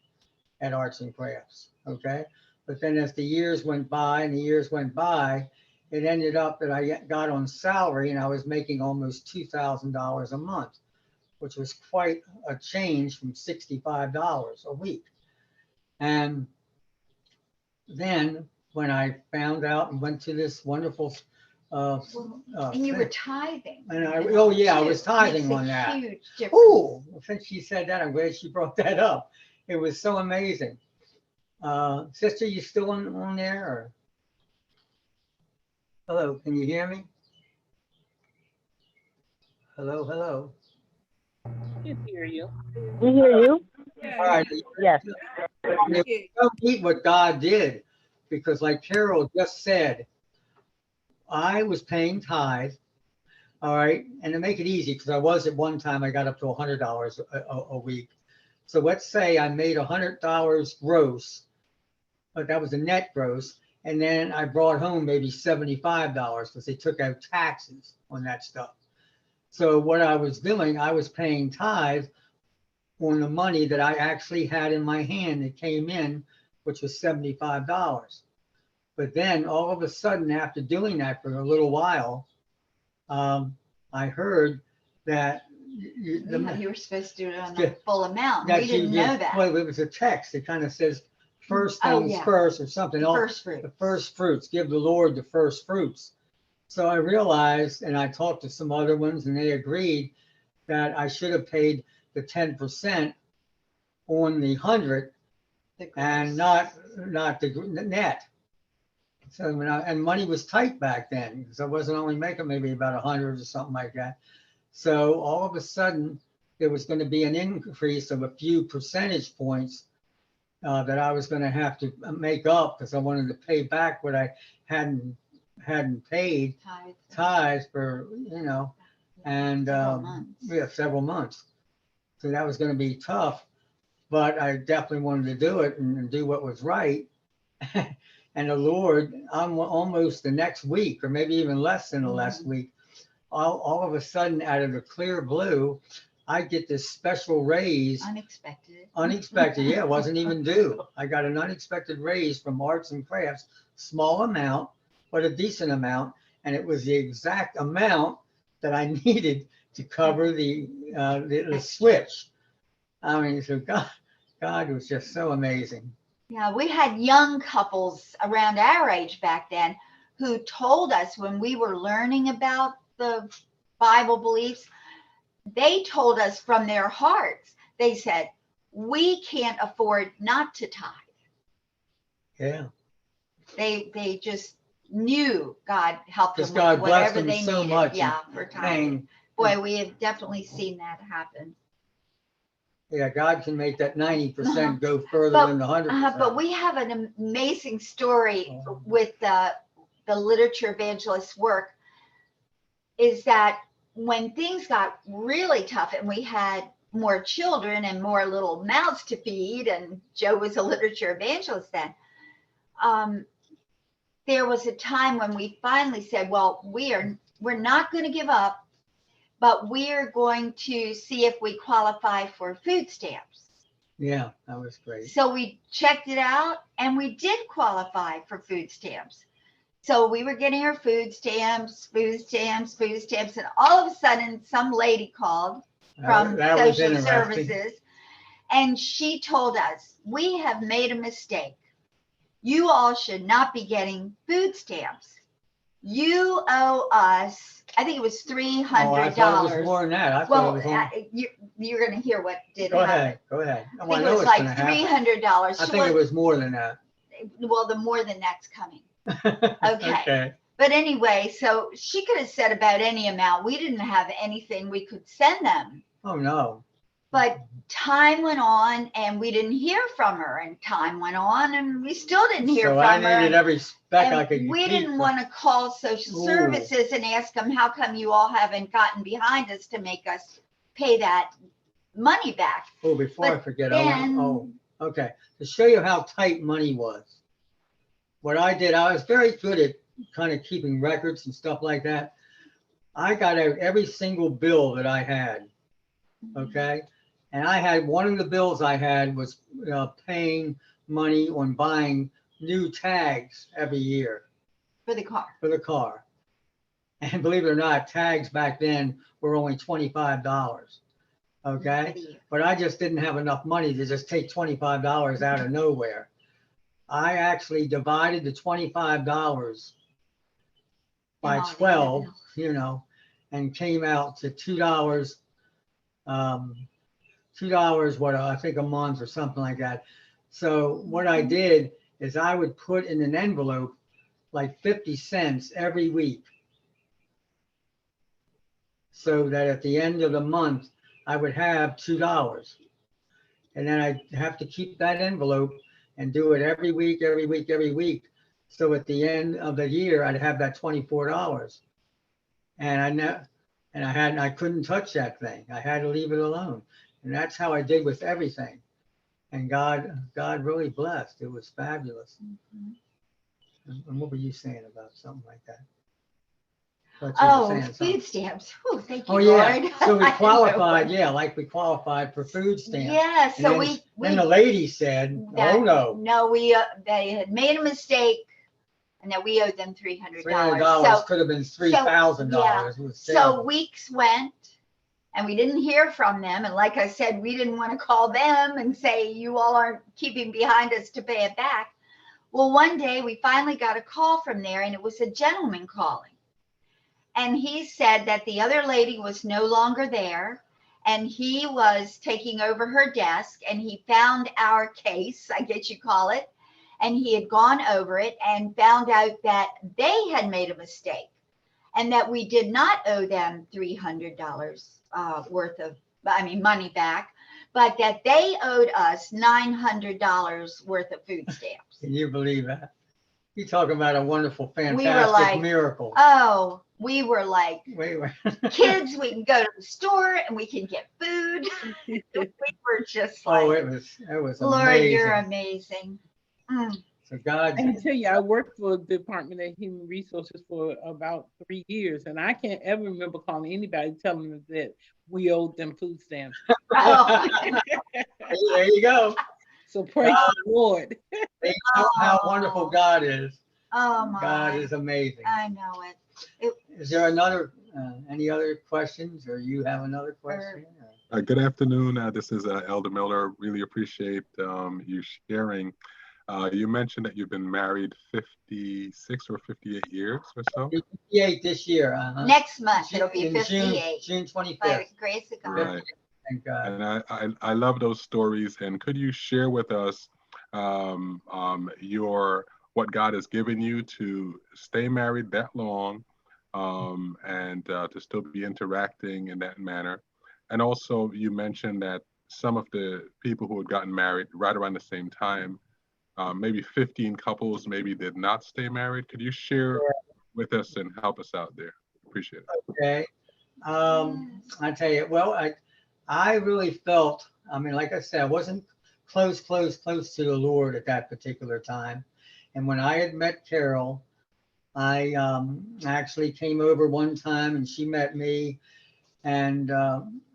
at Arts and Crafts, okay? But then as the years went by, it ended up that I got on salary and I was making almost $2,000 a month, which was quite a change from $65 a week. And then when I found out and went to this wonderful and you were tithing. And I was tithing on that. Huge difference. Oh, since she said that, I'm glad she brought that up. It was so amazing. Sister, you still on there? Or? Hello, can you hear me? Hello. I can hear you. We hear you. All right. Yes. Don't eat what God did, because like Carol just said, I was paying tithe. All right. And to make it easy, because I was at one time, I got up to $100 a week. So let's say I made $100 gross, but that was a net gross. And then I brought home maybe $75 because they took out taxes on that stuff. So what I was doing, I was paying tithe on the money that I actually had in my hand that came in, which was $75. But then all of a sudden, after doing that for a little while, I heard that you were supposed to do it on the full amount. We didn't know that. Well, it was a text. It kind of says first things first or something. The first fruits. Give the Lord the first fruits. So I realized, and I talked to some other ones, and they agreed that I should have paid the 10% on the 100 and not the net. So and money was tight back then because I wasn't only making maybe about 100 or something like that. So all of a sudden there was going to be an increase of a few percentage points that I was going to have to make up because I wanted to pay back what I hadn't paid tithes for, and several months. So that was going to be tough, but I definitely wanted to do it and do what was right. And the Lord, almost the next week, or maybe even less than the last week, all of a sudden, out of the clear blue, I get this special raise. Unexpected, yeah, it wasn't even due. I got an unexpected raise from arts and crafts, small amount, but a decent amount, and it was the exact amount that I needed to cover the switch. I mean, so God was just so amazing. Yeah, we had young couples around our age back then who told us when we were learning about the Bible beliefs, they told us from their hearts, they said, we can't afford not to tithe. Yeah. They just knew God helped them God with whatever they so needed. much For tithing. Boy, we have definitely seen that happen. Yeah, God can make that 90% go further than the 100%. But we have an amazing story with the literature evangelist work, is that when things got really tough and we had more children and more little mouths to feed, and Joe was a literature evangelist then, there was a time when we finally said, well, we're not going to give up, but we're going to see if we qualify for food stamps. Yeah, that was great. So we checked it out and we did qualify for food stamps. So we were getting our food stamps, and all of a sudden some lady called from social services and she told us, we have made a mistake. You all should not be getting food stamps. You owe us, I think it was $300. I thought it was more than that. You're going to hear what did happen. happen. Go ahead. I think it was like $300. I think it was more than that. Well, the more than that's coming. Okay. But anyway, so she could have said about any amount. We didn't have anything we could send them. Oh, no. But time went on and we didn't hear from her, and time went on and we still didn't hear from her. So I needed every speck I could. We didn't want to call social services and ask them, how come you all haven't gotten behind us to make us pay that money back? Oh, before I forget, okay. To show you how tight money was, what I did, I was very good at kind of keeping records and stuff like that. I got out every single bill that I had, okay? And I had, one of the bills I had was paying money on buying new tags every year. For the car. For the car. And believe it or not, tags back then were only $25. Okay. But I just didn't have enough money to just take $25 out of nowhere. I actually divided the $25 by 12, and came out to $2. $2, what I think a month or something like that. So what I did is I would put in an envelope like 50 cents every week, so that at the end of the month I would have $2, and then I'd have to keep that envelope and do it every week. So at the end of the year I'd have that $24, and I couldn't touch that thing. I had to leave it alone. And that's how I did with everything. And God really blessed. It was fabulous. Mm-hmm. And what were you saying about something like that? Food stamps. Ooh, thank you, Lord. So we qualified, we qualified for food stamps. Yeah, so then the lady said, no. No, they had made a mistake, and that we owed them $300. $300 could have been $3,000. Yeah. So weeks went, and we didn't hear from them. And like I said, we didn't want to call them and say, you all aren't keeping behind us to pay it back. Well, one day we finally got a call from there, and it was a gentleman calling. And he said that the other lady was no longer there, and he was taking over her desk, and he found our case, I guess you call it, and he had gone over it and found out that they had made a mistake and that we did not owe them $300 worth of, money back, but that they owed us $900 worth of food stamps. Can you believe that? You talk about a wonderful, We were fantastic like, miracle. oh, we were like, Wait. kids, we can go to the store and we can get food. We were just like, Oh, it was Lord, amazing. you're amazing. Mm. So God, I can tell you, I worked for the Department of Human Resources for about 3 years, and I can't ever remember calling anybody telling them that we owed them food stamps. Oh. there you go. So praise the Lord. They know how wonderful God is. Oh my. God is amazing. I know it. Is there any other questions, or you have another question? Good afternoon. This is Elder Miller. Really appreciate you sharing. You mentioned that you've been married 56 or 58 years or so? 58 this year. Next month, it'll be In 58. June 25th. By the grace of God. Right. Thank God. And I love those stories. And could you share with us what God has given you to stay married that long and to still be interacting in that manner? And also, you mentioned that some of the people who had gotten married right around the same time, maybe 15 couples maybe did not stay married. Could you share with us and help us out there? Appreciate it. Okay. I tell you, well, I really felt, like I said, I wasn't close to the Lord at that particular time. And when I had met Carol, I actually came over one time and she met me, and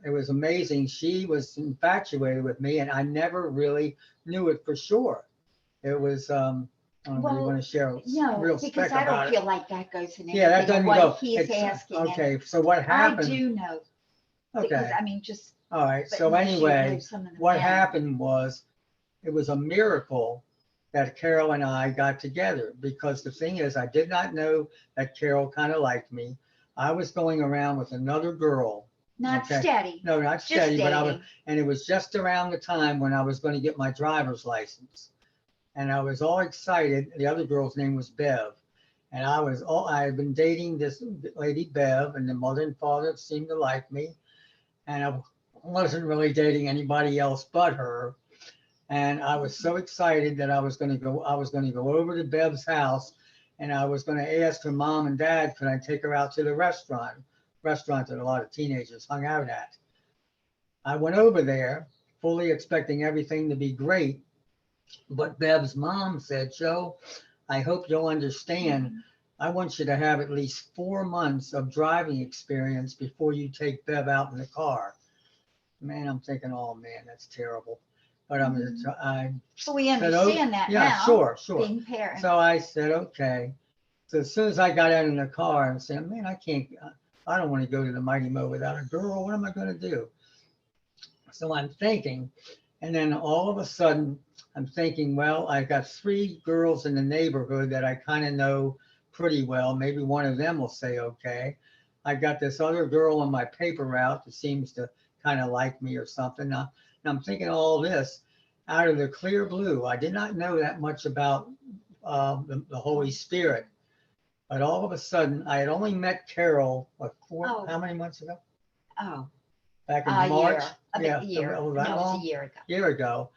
it was amazing. She was infatuated with me, and I never really knew it for sure. It was, I don't know if you want to share real because spec I about don't feel like that goes in anything. Yeah, that doesn't what go. He's asking. Okay, so what happened? I do know. Okay. Because just. All right. But So anyway, what men. happened was, it was a miracle that Carol and I got together, because the thing is, I did not know that Carol kind of liked me. I was going around with another girl. Not steady. No, not Just steady, but dating. and it was just around the time when I was going to get my driver's license. And I was all excited. The other girl's name was Bev. And I had been dating this lady, Bev, and the mother and father seemed to like me. And I wasn't really dating anybody else but her. And I was so excited that I was going to go over to Bev's house, and I was going to ask her mom and dad, could I take her out to the restaurant that a lot of teenagers hung out at. I went over there fully expecting everything to be great. But Bev's mom said, Joe, I hope you'll understand. I want you to have at least 4 months of driving experience before you take Bev out in the car. Man, I'm thinking, oh man, that's terrible. But So we understand that now. Yeah, sure. Being parents. So I said, okay. So as soon as I got out in the car, I said, man, I don't want to go to the Mighty Mo without a girl. What am I going to do? So I'm thinking, and then all of a sudden, I'm thinking, well, I got 3 girls in the neighborhood that I kind of know pretty well. Maybe one of them will say, okay. I got this other girl on my paper route that seems to kind of like me or something. Now, I'm thinking all this out of the clear blue. I did not know that much about the Holy Spirit. But all of a sudden, I had only met Carol, how many months ago? Oh. Back in March? A year. It was a year ago. Year ago.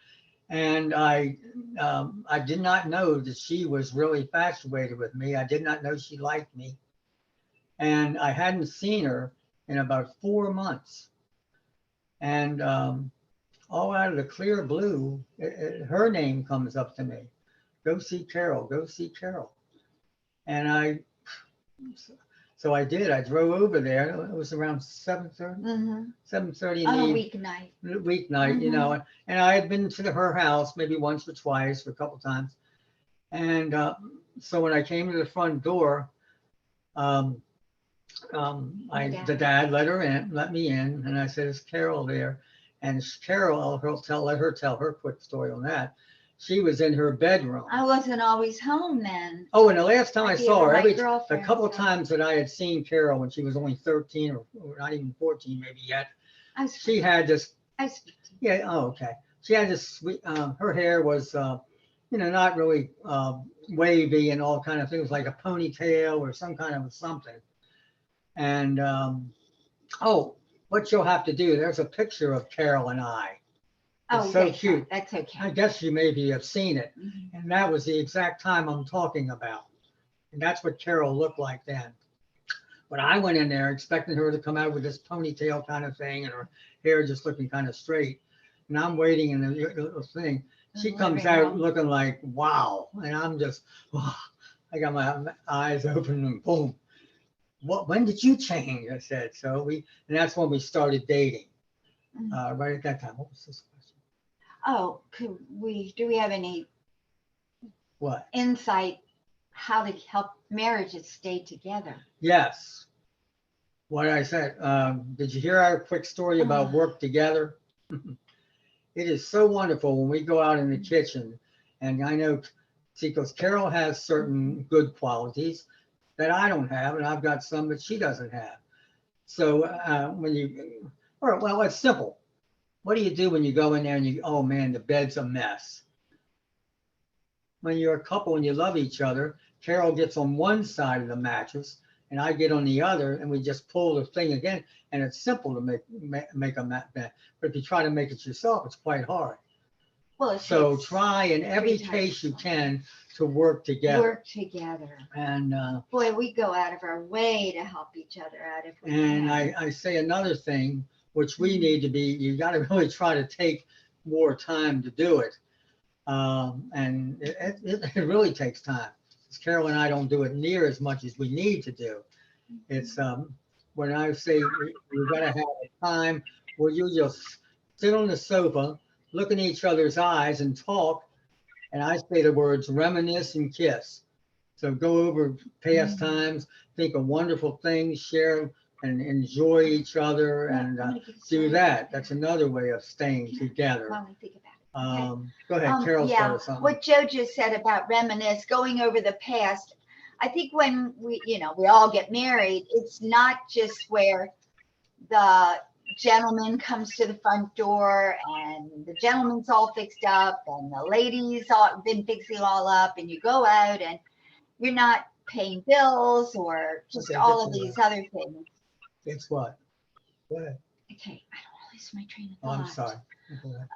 And I did not know that she was really infatuated with me. I did not know she liked me. And I hadn't seen her in about 4 months. And all out of the clear blue, her name comes up to me. Go see Carol, go see Carol. And so I did. I drove over there. It was around 7:30, 7:30 on a weeknight. Weeknight, and I had been to her house maybe once or twice, or a couple times. And so when I came to the front door, the dad let me in, and I said, "Is Carol there?" And Carol, let her tell her quick story on that. She was in her bedroom. I wasn't always home then. Oh, and the last time I saw her, a couple of times that I had seen Carol when she was only 13 or not even 14 maybe yet, she had this, I speak to you. yeah, oh, okay. She had this sweet, her hair was, not really wavy and all kind of things, like a ponytail or some kind of something. And, oh, what you'll have to do, there's a picture of Carol and I. It's so okay, cute. That's okay. I guess you maybe have seen it. Mhm. And that was the exact time I'm talking about. And that's what Carol looked like then. But I went in there expecting her to come out with this ponytail kind of thing and her hair just looking kind of straight. And I'm waiting in the little thing. She In the comes living out room. looking like, wow. And I'm just, oh, I got my eyes open and boom. When did you change? I said. And that's when we started dating. Right at that time. What was this question? Oh, do we have any What? insight how to help marriages stay together? Yes. What I said. Did you hear our quick story about work together? It is so wonderful when we go out in the kitchen, and I know, see, because Carol has certain good qualities that I don't have, and I've got some that she doesn't have. So well, it's simple. What do you do when you go in there and oh man, the bed's a mess? When you're a couple and you love each other, Carol gets on one side of the mattress and I get on the other, and we just pull the thing again. And it's simple to make a mat bed. But if you try to make it yourself, it's quite hard. Well, So try in every case you can to work together. Work together. And boy, we go out of our way to help each other out if we and can. I say another thing, which we need to be, you got to really try to take more time to do it. And it really takes time. Because Carol and I don't do it near as much as we need to do. It's when I say you got to have a time where you just sit on the sofa, look in each other's eyes and talk. And I say the words reminisce and kiss. So go over past times, think of wonderful things, share and enjoy each other, and do that. That's another way of staying together. While we think about it. Go ahead, Carol started something. What Joe just said about reminisce, going over the past. I think when we all get married, it's not just where the gentleman comes to the front door and the gentleman's all fixed up and the lady's all been fixing all up, and you go out and you're not paying bills or just all of these other things. It's what? Go ahead. Okay, I don't want to lose my train of thought. I'm sorry.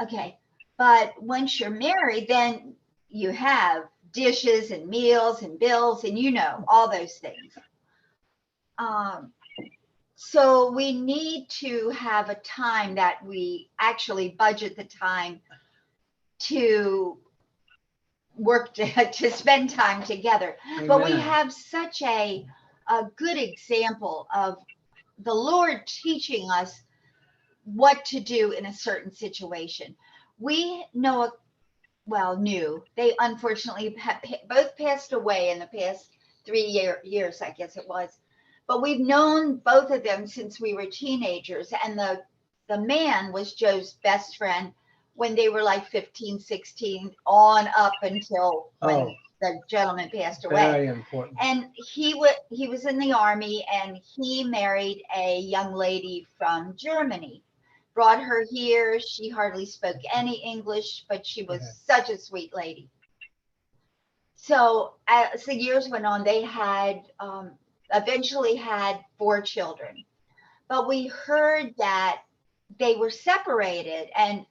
Okay, but once you're married, then you have dishes and meals and bills and all those things. So we need to have a time that we actually budget the time to work to spend time together. Amen. But we have such a good example of the Lord teaching us what to do in a certain situation. We knew they unfortunately both passed away in the past 3 years, I guess it was. But we've known both of them since we were teenagers. And the man was Joe's best friend when they were like 15, 16, on up until when the gentleman passed away. Very important. And he was in the Army, and he married a young lady from Germany. Brought her here. She hardly spoke any English, but she was such a sweet lady. So as the years went on, they had eventually had 4 children. But we heard that they were separated, and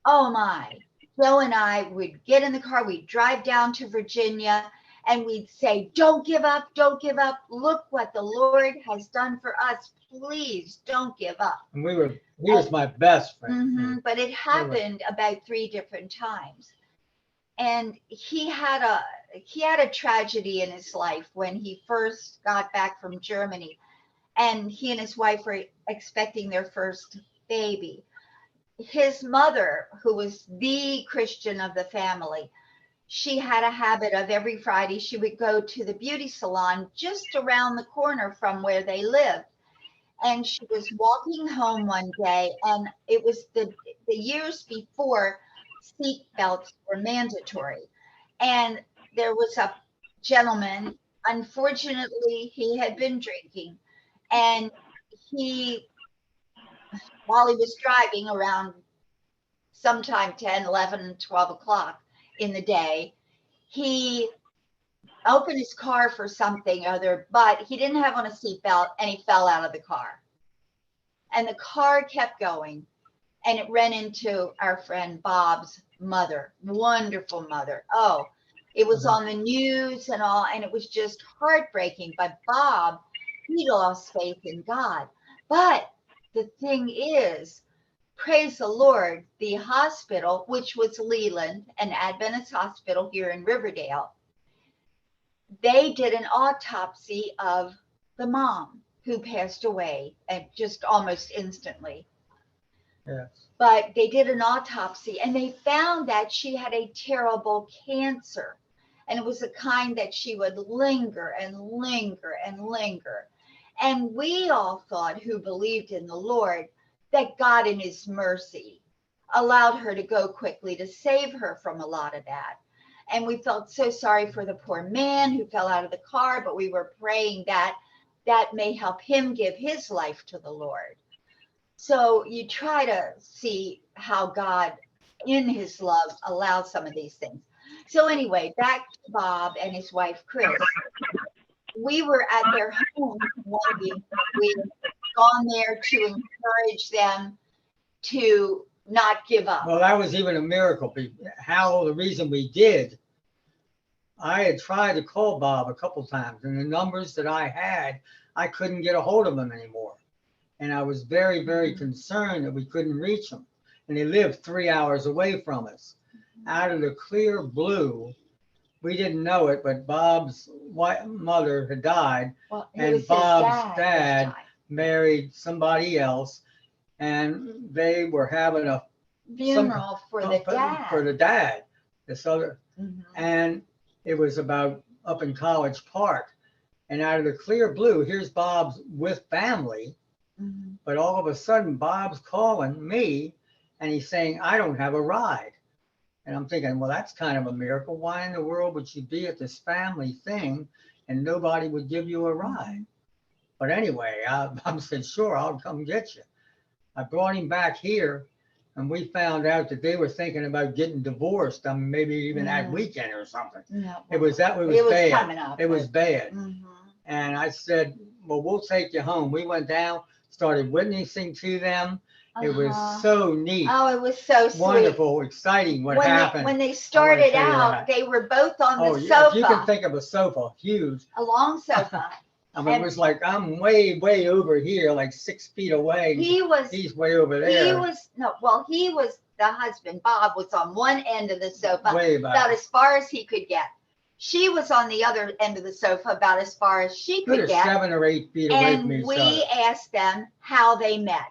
oh my, Joe and I would get in the car, we'd drive down to Virginia, and we'd say, don't give up, don't give up. Look what the Lord has done for us. Please don't give up. And he was my best friend. But it happened about 3 different times. And he had a tragedy in his life when he first got back from Germany, and he and his wife were expecting their first baby. His mother, who was the Christian of the family, she had a habit of every Friday she would go to the beauty salon just around the corner from where they lived. And she was walking home one day, and it was the years before seat belts were mandatory. And there was a gentleman, unfortunately, he had been drinking, and he while he was driving around sometime 10, 11, 12 o'clock in the day, he opened his car for something other, but he didn't have on a seatbelt and he fell out of the car. And the car kept going and it ran into our friend Bob's mother, wonderful mother. Oh, it was on the news and all, and it was just heartbreaking. But Bob, he lost faith in God. But the thing is, praise the Lord, the hospital, which was Leland, an Adventist hospital here in Riverdale, they did an autopsy of the mom who passed away and just almost instantly. Yes. But they did an autopsy and they found that she had a terrible cancer. And it was the kind that she would linger and linger and linger. And we all thought, who believed in the Lord, that God in his mercy allowed her to go quickly to save her from a lot of that. And we felt so sorry for the poor man who fell out of the car, but we were praying that that may help him give his life to the Lord. So you try to see how God in his love allows some of these things. So anyway, back to Bob and his wife, Chris. We were at their home one week. We'd gone there to encourage them to not give up. Well, that was even a miracle. The reason we did, I had tried to call Bob a couple times, and the numbers that I had, I couldn't get a hold of him anymore. And I was very, very concerned that we couldn't reach him. And he lived 3 hours away from us. Out of the clear blue, we didn't know it, but Bob's mother had died, and Bob's dad married somebody else, and they were having a funeral for the dad. This other, and it was about up in College Park. And out of the clear blue, here's Bob's with family, but all of a sudden Bob's calling me and he's saying, I don't have a ride. And I'm thinking, well, that's kind of a miracle. Why in the world would you be at this family thing and nobody would give you a ride? But anyway, I said, sure, I'll come get you. I brought him back here and we found out that they were thinking about getting divorced. I mean, maybe even that weekend or something. It was bad. Coming up, it was bad. And I said, well, we'll take you home. We went down, started witnessing to them. It was so neat. Oh, it was so sweet. Wonderful, exciting what happened. When they started out, they were both on the sofa. If you can think of a sofa, huge. A long sofa. I mean, it was like, I'm way, way over here, like 6 feet away. He's way over there. He was the husband. Bob was on one end of the sofa, way back, about as far as he could get. She was on the other end of the sofa, about as far as she could get. 7 or 8 feet away from each other. And we asked them how they met.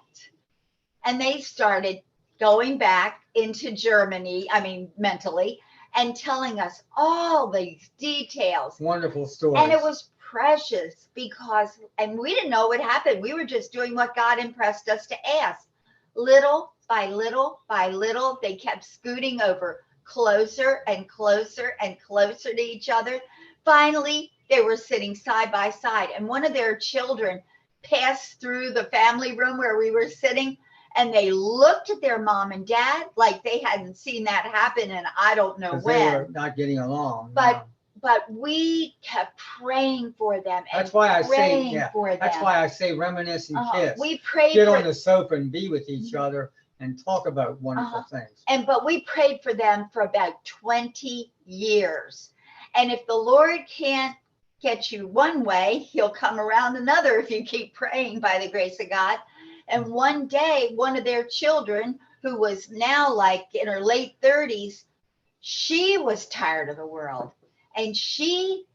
And they started going back into Germany, mentally, and telling us all these details. Wonderful stories. And it was precious and we didn't know what happened. We were just doing what God impressed us to ask. Little by little by little, they kept scooting over closer and closer and closer to each other. Finally, they were sitting side by side, and one of their children passed through the family room where we were sitting, and they looked at their mom and dad like they hadn't seen that happen, and I don't know when. They were not getting along. But we kept praying for them. That's why I say reminisce and kiss. We prayed. Get on the sofa and be with each other and talk about wonderful things. But we prayed for them for about 20 years. And if the Lord can't get you one way, he'll come around another if you keep praying, by the grace of God. And one day, one of their children, who was now like in her late 30s, she was tired of the world. And she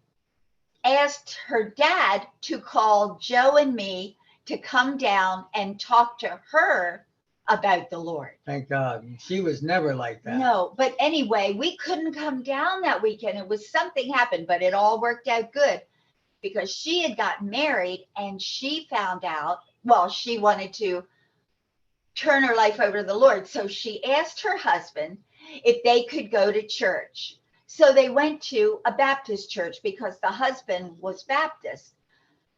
asked her dad to call Joe and me to come down and talk to her about the Lord. Thank God. She was never like that. No, but anyway, we couldn't come down that weekend. It was something happened, but it all worked out good because she had gotten married and she found out, she wanted to turn her life over to the Lord. So she asked her husband if they could go to church. So they went to a Baptist church because the husband was Baptist.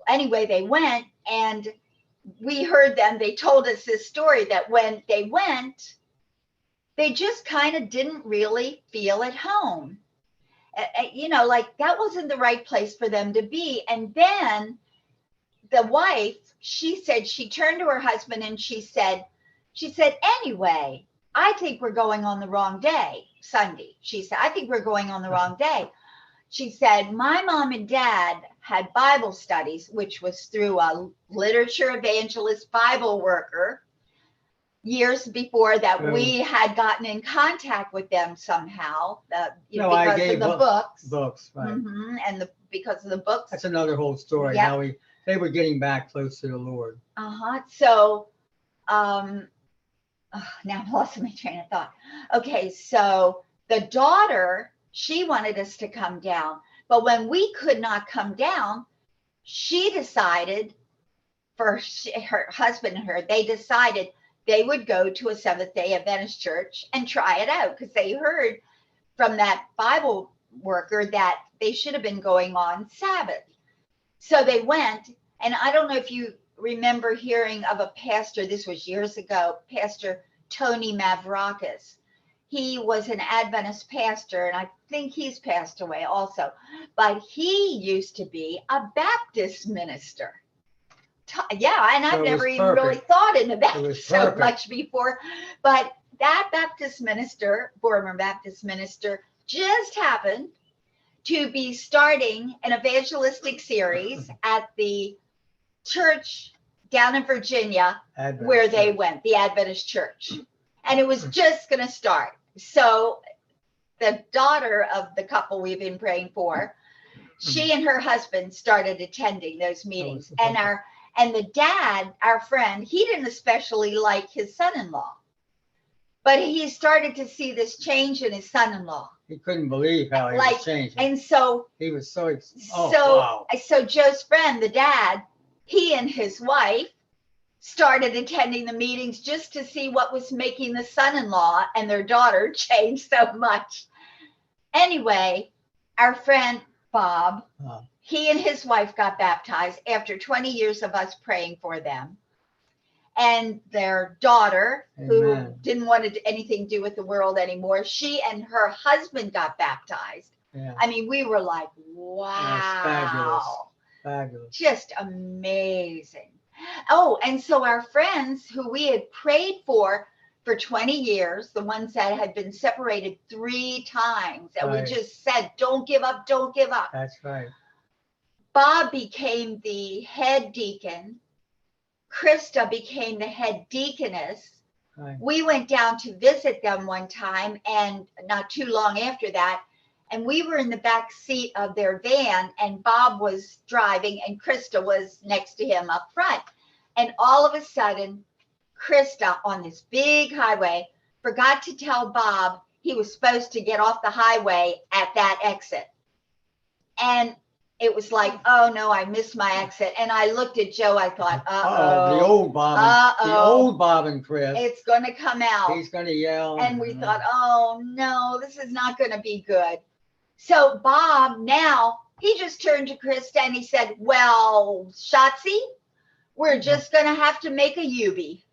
Anyway, they went, and we heard them, they told us this story that when they went, they just kind of didn't really feel at home. You know, like that wasn't the right place for them to be. And then the wife, she said, she turned to her husband and she said, anyway, I think we're going on the wrong day, Sunday. She said, I think we're going on the wrong day. She said, my mom and dad had Bible studies, which was through a literature evangelist Bible worker years before that. We had gotten in contact with them somehow, because of the books. Right. And because of the books. That's another whole story. Yep. How they were getting back close to the Lord. So, now I'm lost my train of thought. Okay, so the daughter, she wanted us to come down, but when we could not come down, she decided, her husband and her, they decided they would go to a Seventh-day Adventist church and try it out, because they heard from that Bible worker that they should have been going on Sabbath. So they went, and I don't know if you remember hearing of a pastor, this was years ago, Pastor Tony Mavrakis. He was an Adventist pastor, and I think he's passed away also, but he used to be a Baptist minister. Yeah, and I've never even really thought into that so much before, but that Baptist minister, former Baptist minister, just happened to be starting an evangelistic series at the church down in Virginia where they went, the Adventist church. And it was just going to start. So the daughter of the couple we've been praying for, she and her husband started attending those meetings. And the dad, our friend, he didn't especially like his son-in-law, but he started to see this change in his son-in-law. He couldn't believe how he was changing. And so he was so Joe's friend, the dad, he and his wife started attending the meetings just to see what was making the son-in-law and their daughter change so much. Anyway, our friend Bob, he and his wife got baptized after 20 years of us praying for them. And their daughter, who didn't want anything to do with the world anymore, she and her husband got baptized. Yeah. I mean, we were like, wow. Fabulous. Just amazing. Oh, and so our friends who we had prayed for 20 years, the ones that had been separated 3 times, and we just said, don't give up, don't give up. That's right. Bob became the head deacon. Krista became the head deaconess. Right. We went down to visit them one time, and not too long after that, and we were in the back seat of their van, and Bob was driving and Krista was next to him up front. And all of a sudden, Krista on this big highway forgot to tell Bob he was supposed to get off the highway at that exit. And it was like, oh no, I missed my exit. And I looked at Joe, I thought, the old Bob and Chris. It's going to come out. He's going to yell. And we thought, oh no, this is not going to be good. So Bob, now, he just turned to Krista and he said, well, Shotzi, we're just going to have to make a Yubi.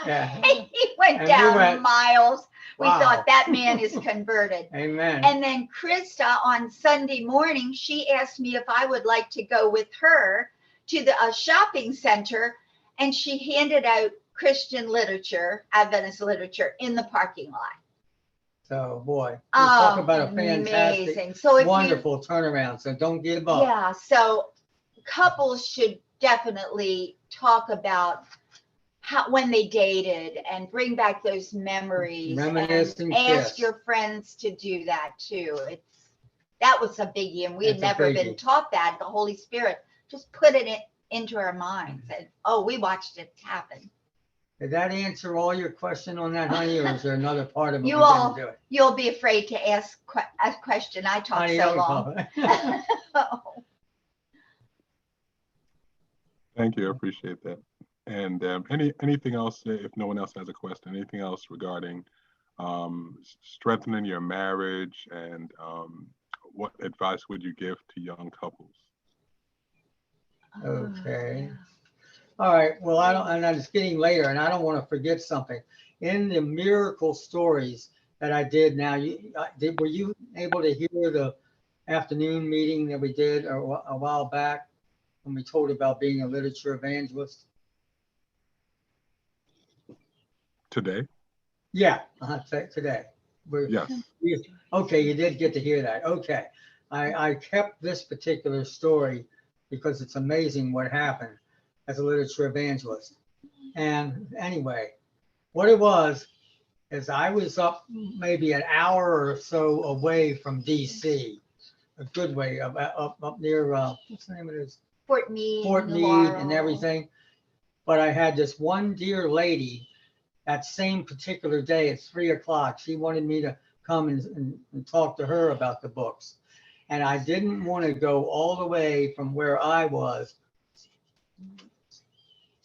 Yeah. He went down miles. We thought that man is converted. Amen. And then Krista on Sunday morning, she asked me if I would like to go with her to the shopping center, and she handed out Christian literature, Adventist literature, in the parking lot. So, boy, talk about a fantastic, wonderful turnaround. So don't give up. Yeah, so couples should definitely talk about how, when they dated, and bring back those memories. Reminisce and ask your friends to do that too. That was a biggie, and we had never been taught that. The Holy Spirit just put it into our minds, and we watched it happen. Did that answer all your question on that, honey, or is there another part of it? You'll be afraid to ask a question. I talk so long. Thank you. I appreciate that. And anything else, if no one else has a question, anything else regarding strengthening your marriage, and what advice would you give to young couples? Okay. All right, well, I don't, and it's getting later, and I don't want to forget something. In the miracle stories that I did now, were you able to hear the afternoon meeting that we did a while back when we told about being a literature evangelist? Today? Yeah, today. Yes. Okay, you did get to hear that. Okay. I kept this particular story because it's amazing what happened as a literature evangelist. And anyway, what it was is I was up maybe an hour or so away from DC, a good way up near, what's the name of this? Fort Meade. Fort Meade and everything. But I had this one dear lady that same particular day at 3 o'clock. She wanted me to come and talk to her about the books. And I didn't want to go all the way from where I was.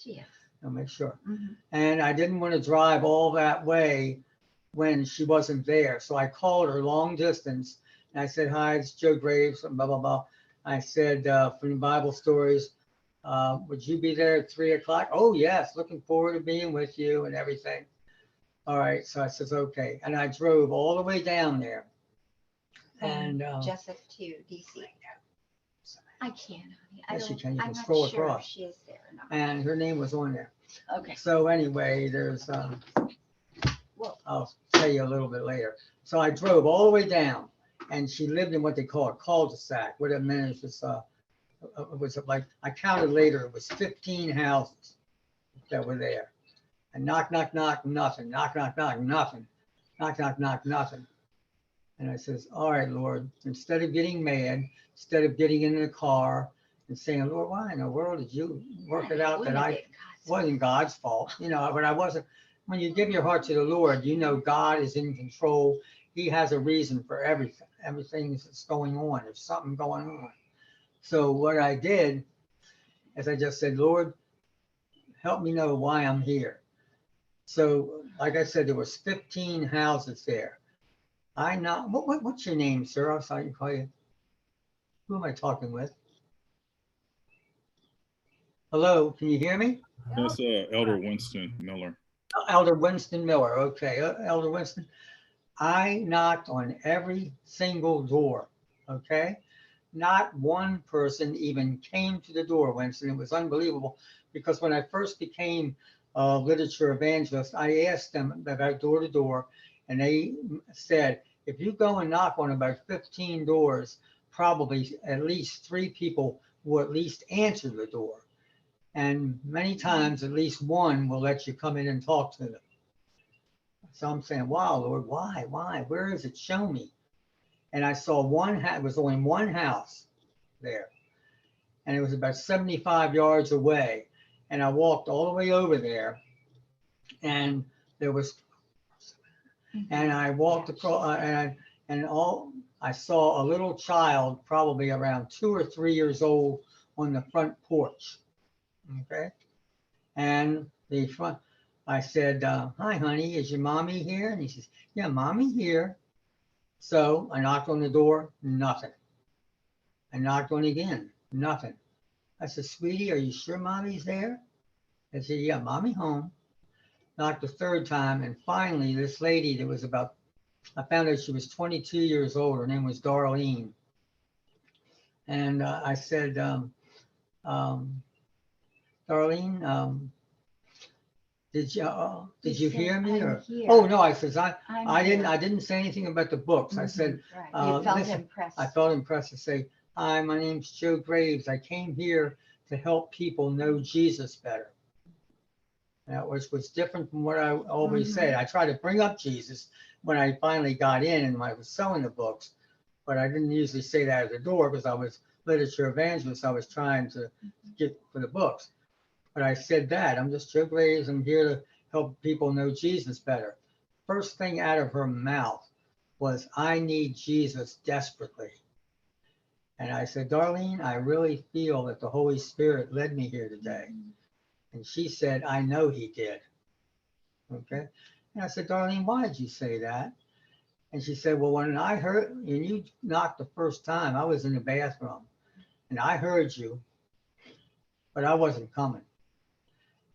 Yeah. I'll make sure. Mhm. And I didn't want to drive all that way when she wasn't there. So I called her long distance and I said, hi, it's Joe Graves, blah, blah, blah. I said, from the Bible stories, would you be there at 3 o'clock? Oh, yes, looking forward to being with you and everything. All right, so I says, okay. And I drove all the way down there. And Jessup to DC. I can't. Yes, you can. You I'm can not scroll sure across. if she is there or not. And her name was on there. Okay. So anyway, there's, I'll tell you a little bit later. So I drove all the way down, and she lived in what they call a cul-de-sac. What it meant is it was like, I counted later, it was 15 houses that were there. And knock, knock, knock, nothing. Knock, knock, knock, nothing. Knock, knock, knock, nothing. And I says, all right, Lord, instead of getting mad, instead of getting in the car and saying, Lord, why in the world did you work it out that I wasn't God's fault? You know, but I wasn't. When you give your heart to the Lord, you know God is in control. He has a reason for everything. Everything that's going on. There's something going on. So what I did is I just said, Lord, help me know why I'm here. So like I said, there was 15 houses there. I know, what's your name, sir? I'm sorry to call you. Who am I talking with? Hello, can you hear me? That's Elder Winston Miller. Elder Winston Miller, okay. Elder Winston, I knocked on every single door, okay? Not one person even came to the door, Winston. It was unbelievable because when I first became a literature evangelist, I asked them about door to door, and they said, if you go and knock on about 15 doors, probably at least 3 people will at least answer the door. And many times, at least one will let you come in and talk to them. So I'm saying, wow, Lord, why? Where is it? Show me. And I saw it was only one house there. And it was about 75 yards away. And I walked all the way over there. And there was, and I walked across, I saw a little child, probably around 2 or 3 years old, on the front porch. Okay. And I said, hi, honey, is your mommy here? And he says, yeah, mommy here. So I knocked on the door, nothing. I knocked on again, nothing. I said, sweetie, are you sure mommy's there? I said, yeah, mommy home. Knocked the 3rd time. And finally, this lady that was I found out she was 22 years old. Her name was Darlene. And I said, Darlene, did you hear me? Or oh no, I says I didn't say anything about the books. I said you felt impressed. I felt impressed to say, hi, my name's Joe Graves. I came here to help people know Jesus better. That was different from what I always said. I tried to bring up Jesus when I finally got in and I was selling the books, but I didn't usually say that at the door because I was literature evangelist. I was trying to get for the books. But I said that, I'm just Joe Graves. I'm here to help people know Jesus better. First thing out of her mouth was, I need Jesus desperately. And I said, Darlene, I really feel that the Holy Spirit led me here today. And she said, I know he did. Okay. And I said, Darlene, why did you say that? And she said, well, when I heard, and you knocked the first time, I was in the bathroom and I heard you, but I wasn't coming.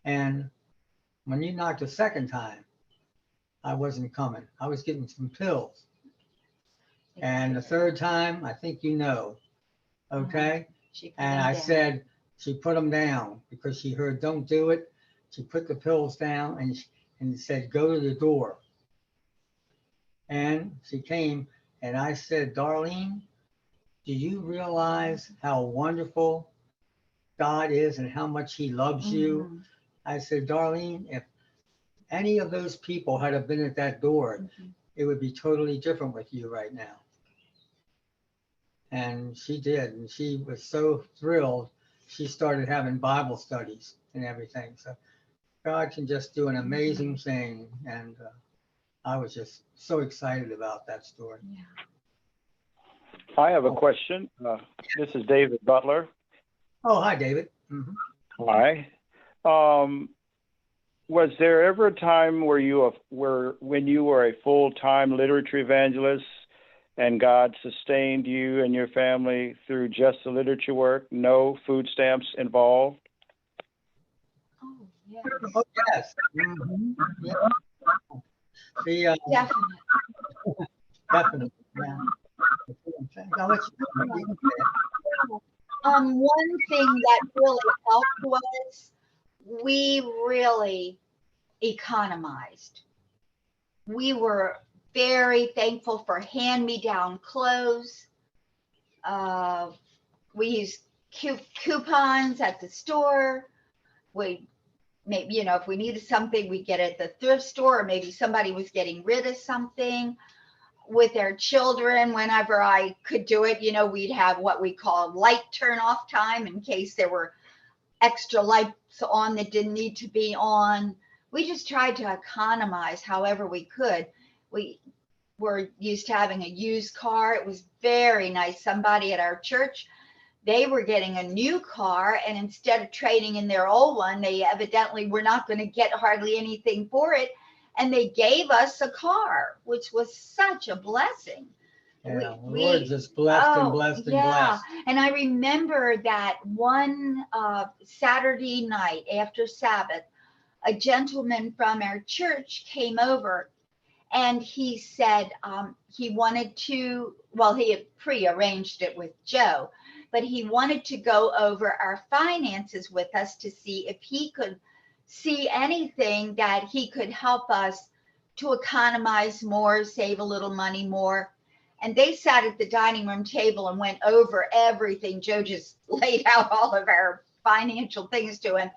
And when you knocked the second time, I wasn't coming. I was getting some pills. And the third time, I think you know, okay? And I said, she put them down because she heard, don't do it. She put the pills down and said, go to the door. And she came and I said, Darlene, do you realize how wonderful God is and how much he loves you? I said, Darlene, if any of those people had have been at that door, it would be totally different with you right now. And she did. And she was so thrilled. She started having Bible studies and everything. So God can just do an amazing thing. And I was just so excited about that story. Yeah. I have a question. This is David Butler. Oh, hi, David. Hi. Was there ever a time where when you were a full-time literature evangelist and God sustained you and your family through just the literature work, no food stamps involved? Oh, yes. Oh, yes. Yeah. Definitely. Yeah. One thing that really helped was we really economized. We were very thankful for hand-me-down clothes. We used coupons at the store. We maybe, you know, if we needed something, we get it at the thrift store, or maybe somebody was getting rid of something. With their children, whenever I could do it, you know, we'd have what we call light turn off time in case there were extra lights on that didn't need to be on. We just tried to economize however we could. We were used to having a used car. It was very nice. Somebody at our church, they were getting a new car, and instead of trading in their old one, they evidently were not going to get hardly anything for it. And they gave us a car, which was such a blessing. Yeah, the Lord just blessed and blessed and blessed. And I remember that one Saturday night after Sabbath, a gentleman from our church came over, and he said he wanted to, well, he had pre-arranged it with Joe, but he wanted to go over our finances with us to see if he could see anything that he could help us to economize more, save a little money more. And they sat at the dining room table and went over everything. Joe just laid out all of our financial things to him.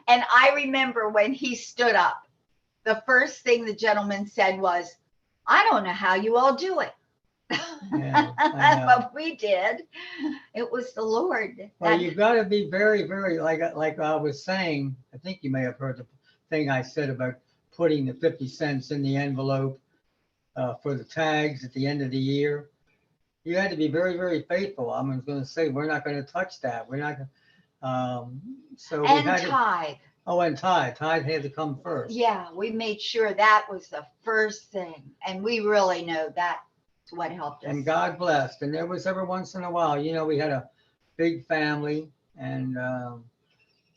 And I remember when he stood up, the first thing the gentleman said was, I don't know how you all do it. Yeah, but we did. It was the Lord. Well, you've got to be very, very, like I was saying, I think you may have heard the thing I said about putting the 50 cents in the envelope for the tags at the end of the year. You had to be very, very faithful. I'm going to say, we're not going to touch that. We're not going so and we had tithe. And tithe. Tithe had to come first. Yeah, we made sure that was the first thing. And we really know that's what helped us. And God blessed. And there was every once in a while, you know, we had a big family, and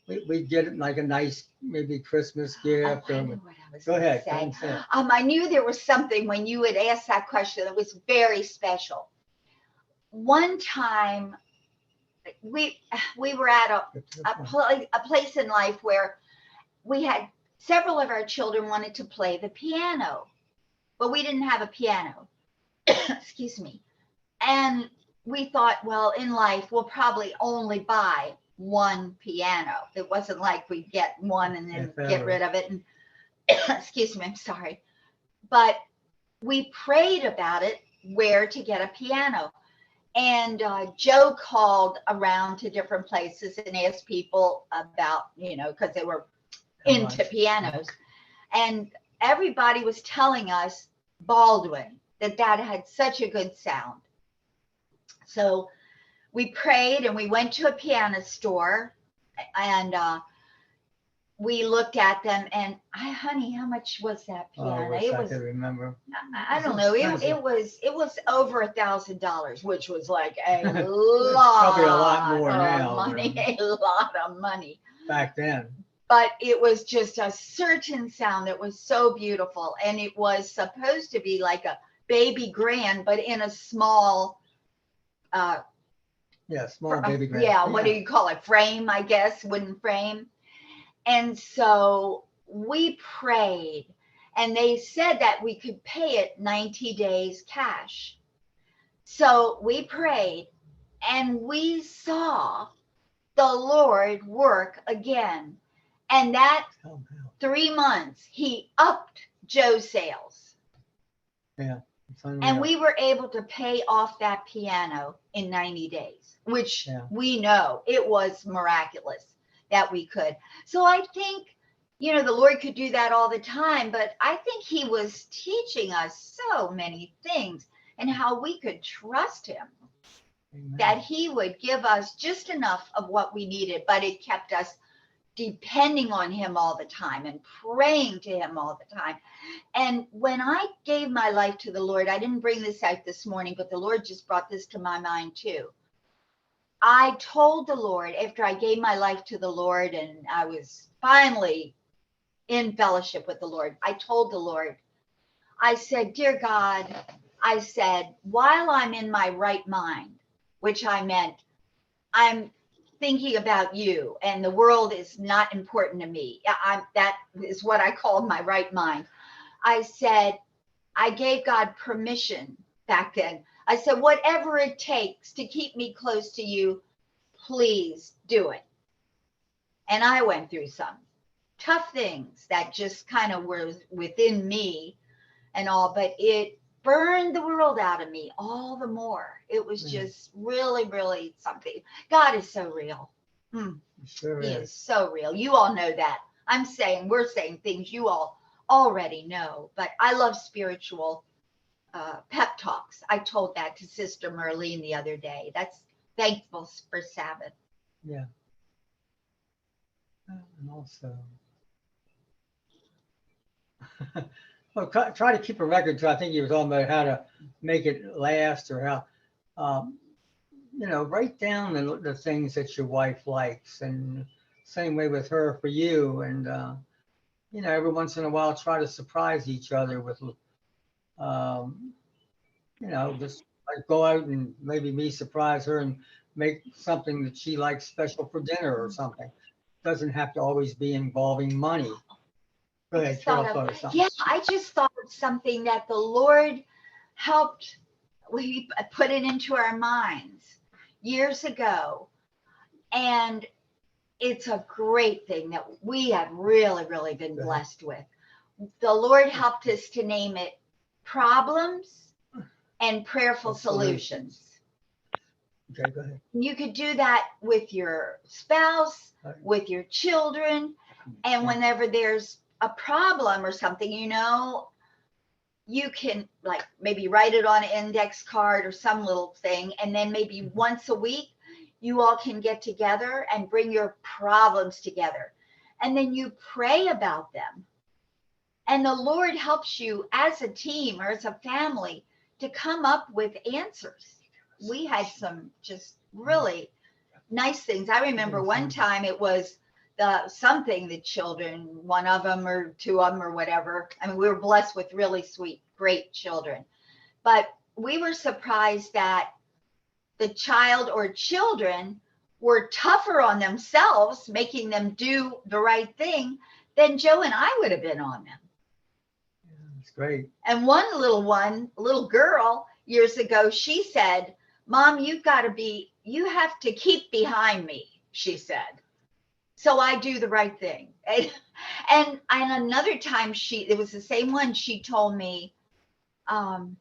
we'd get like a nice, maybe Christmas gift. I know what I was Go ahead. say. I knew there was something when you had asked that question that was very special. One time, we were at a place in life where we had several of our children wanted to play the piano, but we didn't have a piano. Excuse me. And we thought, well, in life, we'll probably only buy one piano. It wasn't like we'd get one and then get rid of it. And excuse me, I'm sorry. But we prayed about it, where to get a piano. And Joe called around to different places and asked people about, you know, because they were into pianos. And everybody was telling us Baldwin, that had such a good sound. So we prayed and we went to a piano store, and we looked at them, and honey, how much was that piano? I wish I could remember. I don't know. It was over $1,000, which was like a lot. Probably a lot more now. Money, a lot of money. Back then. but it was just a certain sound that was so beautiful. And it was supposed to be like a baby grand, but in a small, small baby grand. Yeah, what do you call it? Frame, I guess, wooden frame. And so we prayed, and they said that we could pay it 90 days cash. So we prayed, and we saw the Lord work again. And that 3 months, he upped Joe's sales. Yeah. And we were able to pay off that piano in 90 days, which we know it was miraculous that we could. So I think, the Lord could do that all the time, but I think he was teaching us so many things and how we could trust him. Amen. That he would give us just enough of what we needed, but it kept us depending on him all the time and praying to him all the time. And when I gave my life to the Lord, I didn't bring this out this morning, but the Lord just brought this to my mind too. I told the Lord, after I gave my life to the Lord and I was finally in fellowship with the Lord, I told the Lord, I said, dear God, I said, while I'm in my right mind, which I meant I'm thinking about you and the world is not important to me. That is what I called my right mind. I said, I gave God permission back then. I said, whatever it takes to keep me close to you, please do it. And I went through some tough things that just kind of were within me and all, but it burned the world out of me all the more. It was just really, really something. God is so real. Sure he is so real. You all know that. We're saying things you all already know, but I love spiritual pep talks. I told that to Sister Merlene the other day. That's thankful for Sabbath. Yeah. And also, well, try to keep a record too. I think you were talking about how to make it last or how, write down the things that your wife likes, and same way with her for you. And, every once in a while, try to surprise each other with, just like go out and maybe me surprise her and make something that she likes special for dinner or something. Doesn't have to always be involving money. Go ahead, I just thought of something that the Lord helped. We put it into our minds years ago, and it's a great thing that we have really, really been blessed with. The Lord helped us to name it Problems and Prayerful Solutions. Okay, go ahead. You could do that with your spouse, with your children, and whenever there's a problem or something, you can like maybe write it on an index card or some little thing, and then maybe once a week you all can get together and bring your problems together, and then you pray about them, and the Lord helps you as a team or as a family to come up with answers. We had some just really nice things. I remember one time it was something the children, one of them or two of them or whatever. I mean, we were blessed with really sweet, great children. But we were surprised that the child or children were tougher on themselves, making them do the right thing than Joe and I would have been on them. That's great. And one little girl years ago, she said, Mom, you have to keep behind me, she said. So I do the right thing. And another time it was the same one, she told me, oh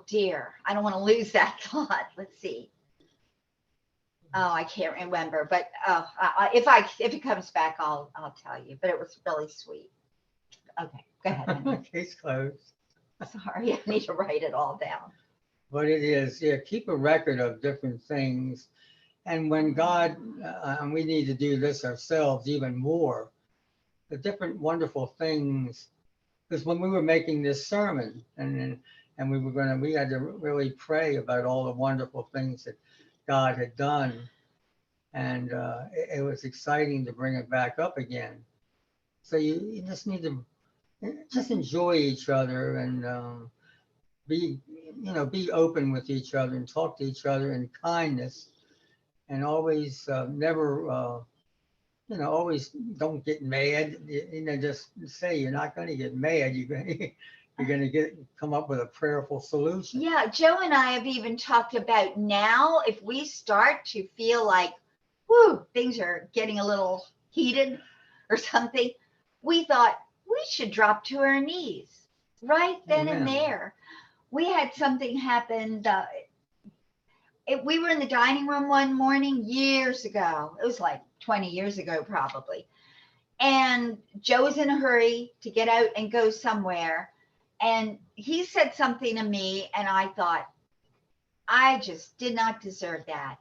dear, I don't want to lose that thought. Let's see. Oh, I can't remember, but if it comes back, I'll tell you, but it was really sweet. Okay, go ahead. Case closed. Sorry, I need to write it all down. But it is, keep a record of different things. And when God, and we need to do this ourselves even more, the different wonderful things, because when we were making this sermon and we had to really pray about all the wonderful things that God had done. and it was exciting to bring it back up again. So you just need to just enjoy each other and be be open with each other and talk to each other in kindness, and always never always don't get mad. Just say you're not going to get mad. You're going to come up with a prayerful solution. Yeah, Joe and I have even talked about now, if we start to feel like, whoo, things are getting a little heated or something, we thought we should drop to our knees right then and there. We had something happen. We were in the dining room one morning years ago. It was like 20 years ago, probably. And Joe was in a hurry to get out and go somewhere. And he said something to me, and I thought, I just did not deserve that.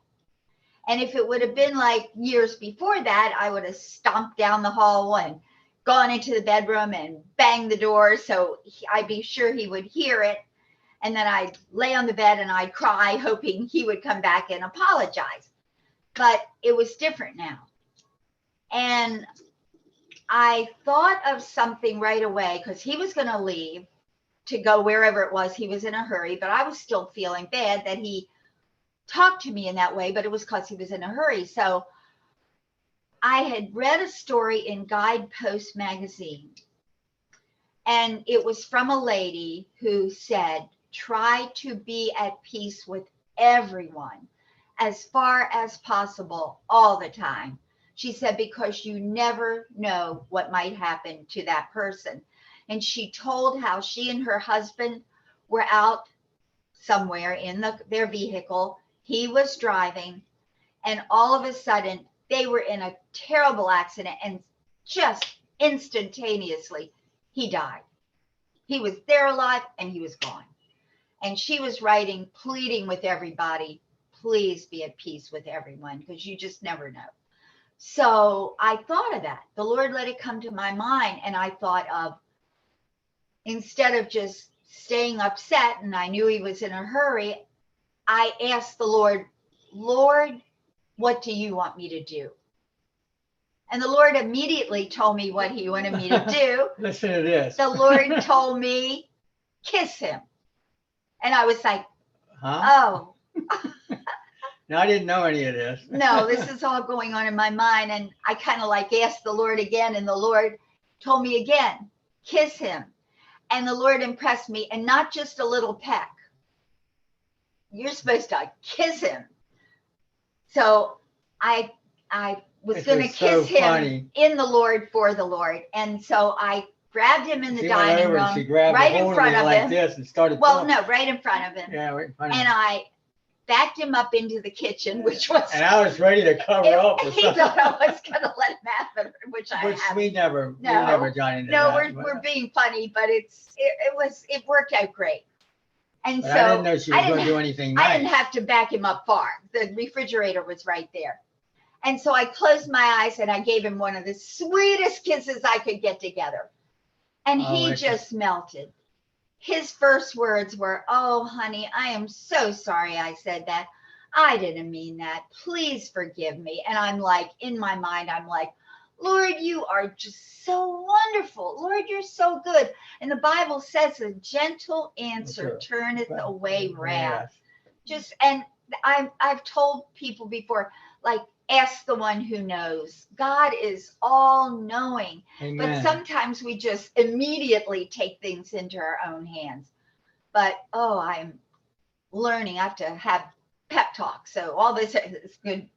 And if it would have been like years before that, I would have stomped down the hall and gone into the bedroom and banged the door so I'd be sure he would hear it. And then I'd lay on the bed and I'd cry, hoping he would come back and apologize. But it was different now. And I thought of something right away because he was going to leave to go wherever it was. He was in a hurry, but I was still feeling bad that he talked to me in that way, but it was because he was in a hurry. So I had read a story in Guidepost magazine, and it was from a lady who said, try to be at peace with everyone as far as possible all the time. She said, because you never know what might happen to that person. And she told how she and her husband were out somewhere in their vehicle. He was driving, and all of a sudden they were in a terrible accident, and just instantaneously he died. He was there alive and he was gone. And she was writing, pleading with everybody, please be at peace with everyone, because you just never know. So I thought of that. The Lord let it come to my mind, and I thought of, instead of just staying upset, and I knew he was in a hurry, I asked the Lord, Lord, what do you want me to do? And the Lord immediately told me what he wanted me to do. Listen to this. The Lord told me, kiss him. And I was like, huh? Oh. Now, I didn't know any of this. No, this is all going on in my mind. And I kind of like asked the Lord again, and the Lord told me again, kiss him. And the Lord impressed me, and not just a little peck. You're supposed to kiss him. So I was going to kiss him in the Lord for the Lord. And so I grabbed him in the dining room, right in front of him. This and started right in front of him. Yeah, right in front of him. And I backed him up into the kitchen, which was. And I was ready to cover up. He thought I was going to let him have it, which we never got into that. No, we're being funny, but it worked out great. And but so I didn't know she was going to do anything nice. I didn't have to back him up far. The refrigerator was right there. And so I closed my eyes and I gave him one of the sweetest kisses I could get together. And he just melted. His first words were, oh, honey, I am so sorry I said that. I didn't mean that. Please forgive me. And I'm like, in my mind, I'm like, Lord, you are just so wonderful. Lord, you're so good. And the Bible says a gentle answer turneth away wrath. And I've told people before, like, ask the one who knows. God is all knowing. Amen. But sometimes we just immediately take things into our own hands. But, I'm learning. I have to have pep talk. So all this is good,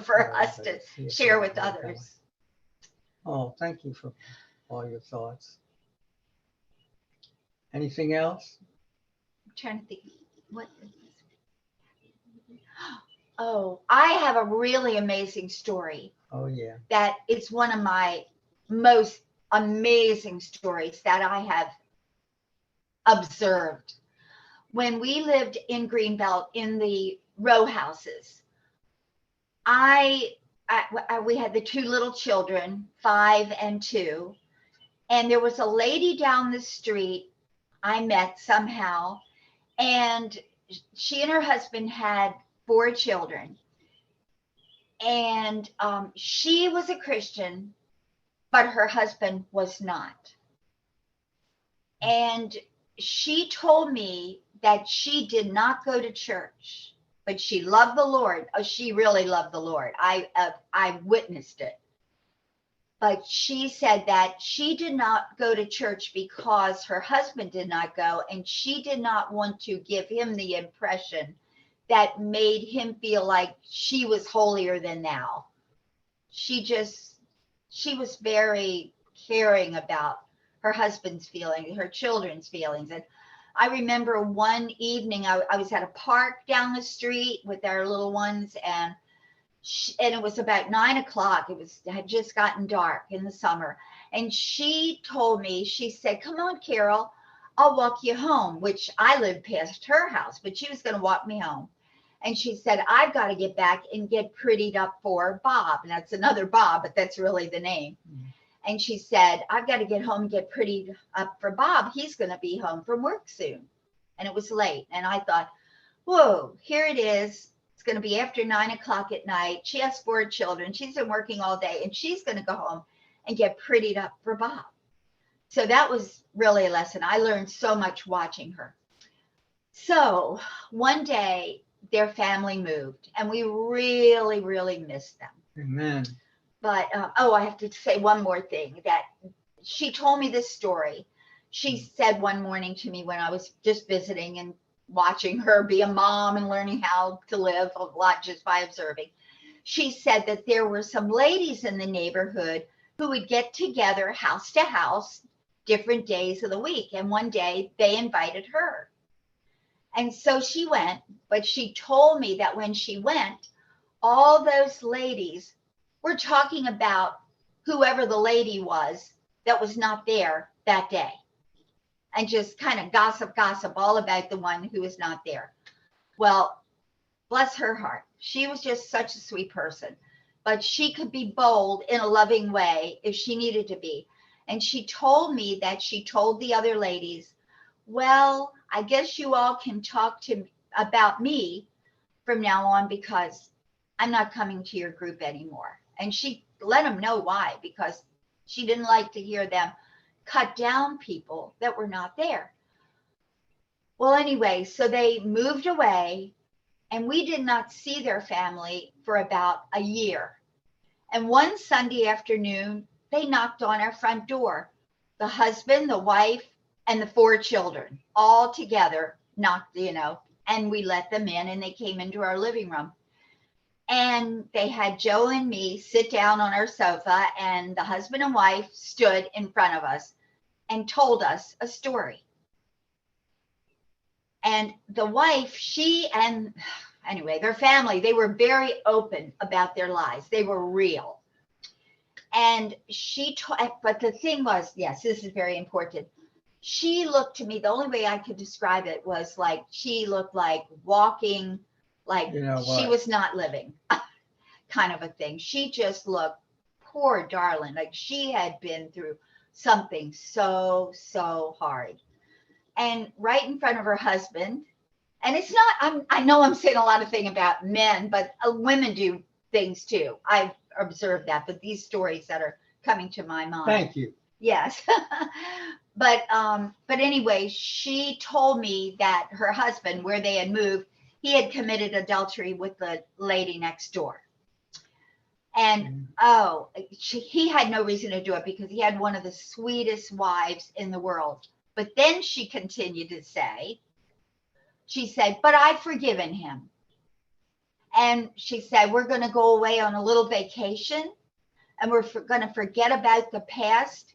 for us to share with others. Oh, thank you for all your thoughts. Anything else? I'm trying to think. What is this? Oh, I have a really amazing story. Oh, yeah. That it's one of my most amazing stories that I have observed. When we lived in Greenbelt in the row houses, we had the two little children, 5 and 2, and there was a lady down the street I met somehow, and she and her husband had 4 children, And she was a Christian, but her husband was not. And she told me that she did not go to church, but she loved the Lord. Oh, she really loved the Lord. I witnessed it. But she said that she did not go to church because her husband did not go, and she did not want to give him the impression that made him feel like she was holier than thou. She was very caring about her husband's feelings, her children's feelings. And I remember one evening I was at a park down the street with our little ones, and it was about 9 o'clock. It had just gotten dark in the summer. And she told me, she said, "Come on, Carol, I'll walk you home," which I lived past her house, but she was going to walk me home. And she said, "I've got to get back and get prettied up for Bob." And that's another Bob, but that's really the name. Mm-hmm. And she said, "I've got to get home and get prettied up for Bob. He's going to be home from work soon." And it was late. And I thought, whoa, here it is. It's going to be after 9 o'clock at night. She has 4 children. She's been working all day, and she's going to go home and get prettied up for Bob. So that was really a lesson. I learned so much watching her. So one day their family moved, and we really, really missed them. Amen. But, I have to say one more thing, that she told me this story. She said one morning to me when I was just visiting and watching her be a mom and learning how to live a lot just by observing. She said that there were some ladies in the neighborhood who would get together house to house different days of the week. And one day they invited her. And so she went, but she told me that when she went, all those ladies were talking about whoever the lady was that was not there that day. And just kind of gossip all about the one who was not there. Well, bless her heart. She was just such a sweet person, but she could be bold in a loving way if she needed to be. And she told me that she told the other ladies, "Well, I guess you all can talk about me from now on because I'm not coming to your group anymore." And she let them know why, because she didn't like to hear them cut down people that were not there. Well, anyway, so they moved away, and we did not see their family for about a year. And one Sunday afternoon, they knocked on our front door. The husband, the wife, and the 4 children all together knocked, and we let them in, and they came into our living room. And they had Joe and me sit down on our sofa, and the husband and wife stood in front of us and told us a story. And the wife, their family, they were very open about their lives. They were real. And but the thing was, yes, this is very important. She looked to me, the only way I could describe it was like, she looked like walking, like she was not living, kind of a thing. She just looked, poor darling, like she had been through something so hard. And right in front of her husband, and it's not, I know I'm saying a lot of things about men, but women do things too. I've observed that, but these stories that are coming to my mind. Thank you. Yes. But anyway, she told me that her husband, where they had moved, he had committed adultery with the lady next door. And he had no reason to do it because he had one of the sweetest wives in the world. But then she continued to say, she said, "But I've forgiven him." And she said, "We're going to go away on a little vacation, and we're going to forget about the past,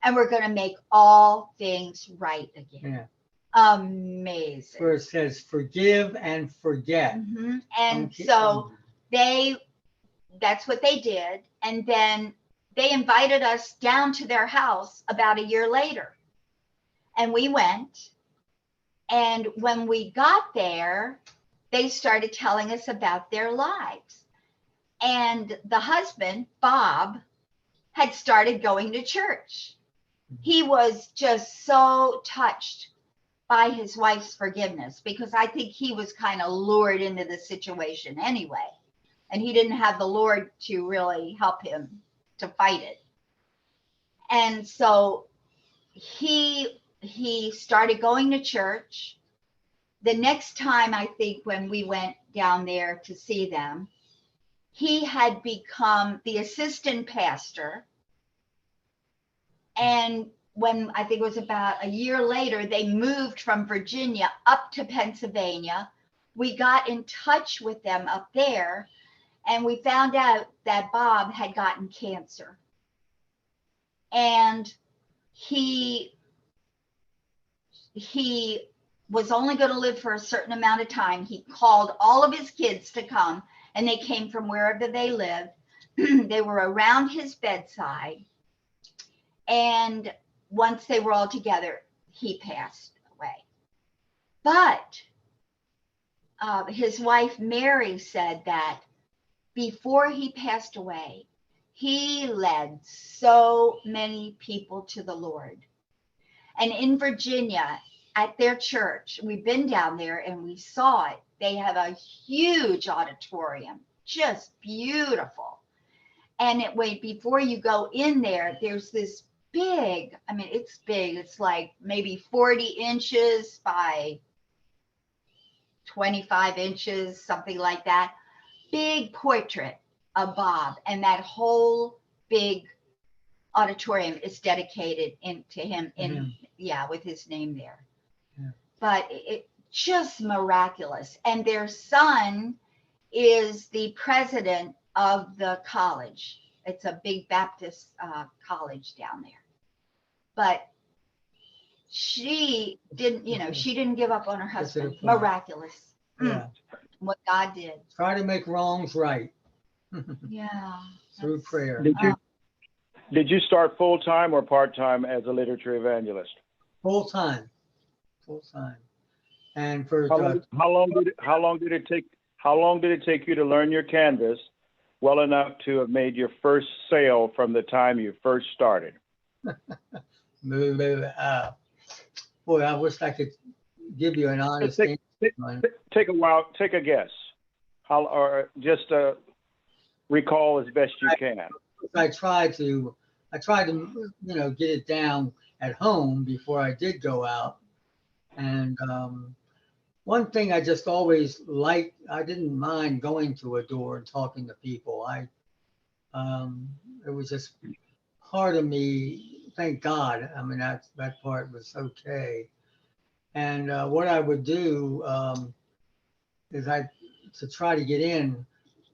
and we're going to make all things right again." Yeah. Amazing. Where it says forgive and forget. Mm-hmm. And so that's what they did. And then they invited us down to their house about a year later. And we went. And when we got there, they started telling us about their lives. And the husband, Bob, had started going to church. He was just so touched by his wife's forgiveness, because I think he was kind of lured into the situation anyway. and he didn't have the Lord to really help him to fight it. And so he started going to church. The next time, I think, when we went down there to see them, he had become the assistant pastor. And when I think it was about a year later, they moved from Virginia up to Pennsylvania. We got in touch with them up there, and we found out that Bob had gotten cancer. And he was only going to live for a certain amount of time. He called all of his kids to come, and they came from wherever they lived. They were around his bedside. And once they were all together, he passed away. But his wife, Mary, said that before he passed away, he led so many people to the Lord. And in Virginia, at their church, we've been down there and we saw it. They have a huge auditorium, just beautiful. And before you go in there, there's this big, I mean, it's big. It's like maybe 40 inches by 25 inches, something like that. Big portrait of Bob. And that whole big auditorium is dedicated to him with his name there. Yeah. But it just miraculous. And their son is the president of the college. It's a big Baptist college down there. But she didn't, she didn't give up on her husband. Miraculous. Yeah. What God did. Try to make wrongs right. Yeah. Through prayer. Did you start full-time or part-time as a literature evangelist? Full-time. And for how long did it take you to learn your canvas well enough to have made your first sale from the time you first started? Boy, I wish I could give you an honest answer. Take a guess. Or just recall as best you can. I tried to get it down at home before I did go out. And one thing I just always liked, I didn't mind going to a door and talking to people. It was just part of me. Thank God. I mean, that part was okay. And what I would do is to try to get in,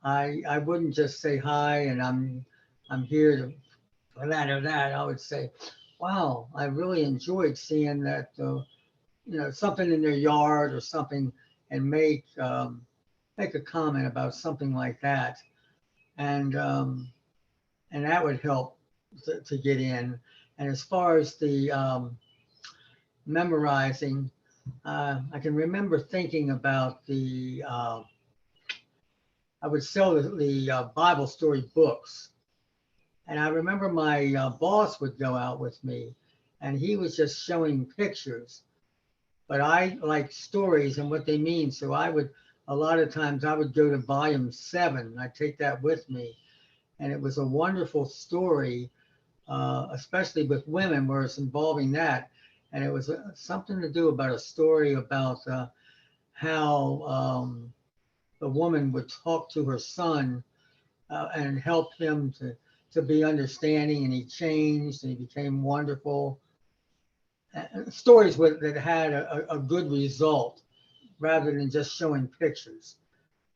I wouldn't just say hi and I'm here for that or that. I would say, wow, I really enjoyed seeing that, something in their yard or something, and make a comment about something like that. And that would help to get in. And as far as the memorizing, I can remember thinking about I would sell the Bible story books. And I remember my boss would go out with me and he was just showing pictures. But I like stories and what they mean. So a lot of times I would go to volume 7. I'd take that with me. And it was a wonderful story, especially with women where it's involving that. And it was something to do about a story about how the woman would talk to her son and help him to be understanding, and he changed and he became wonderful. Stories that had a good result rather than just showing pictures.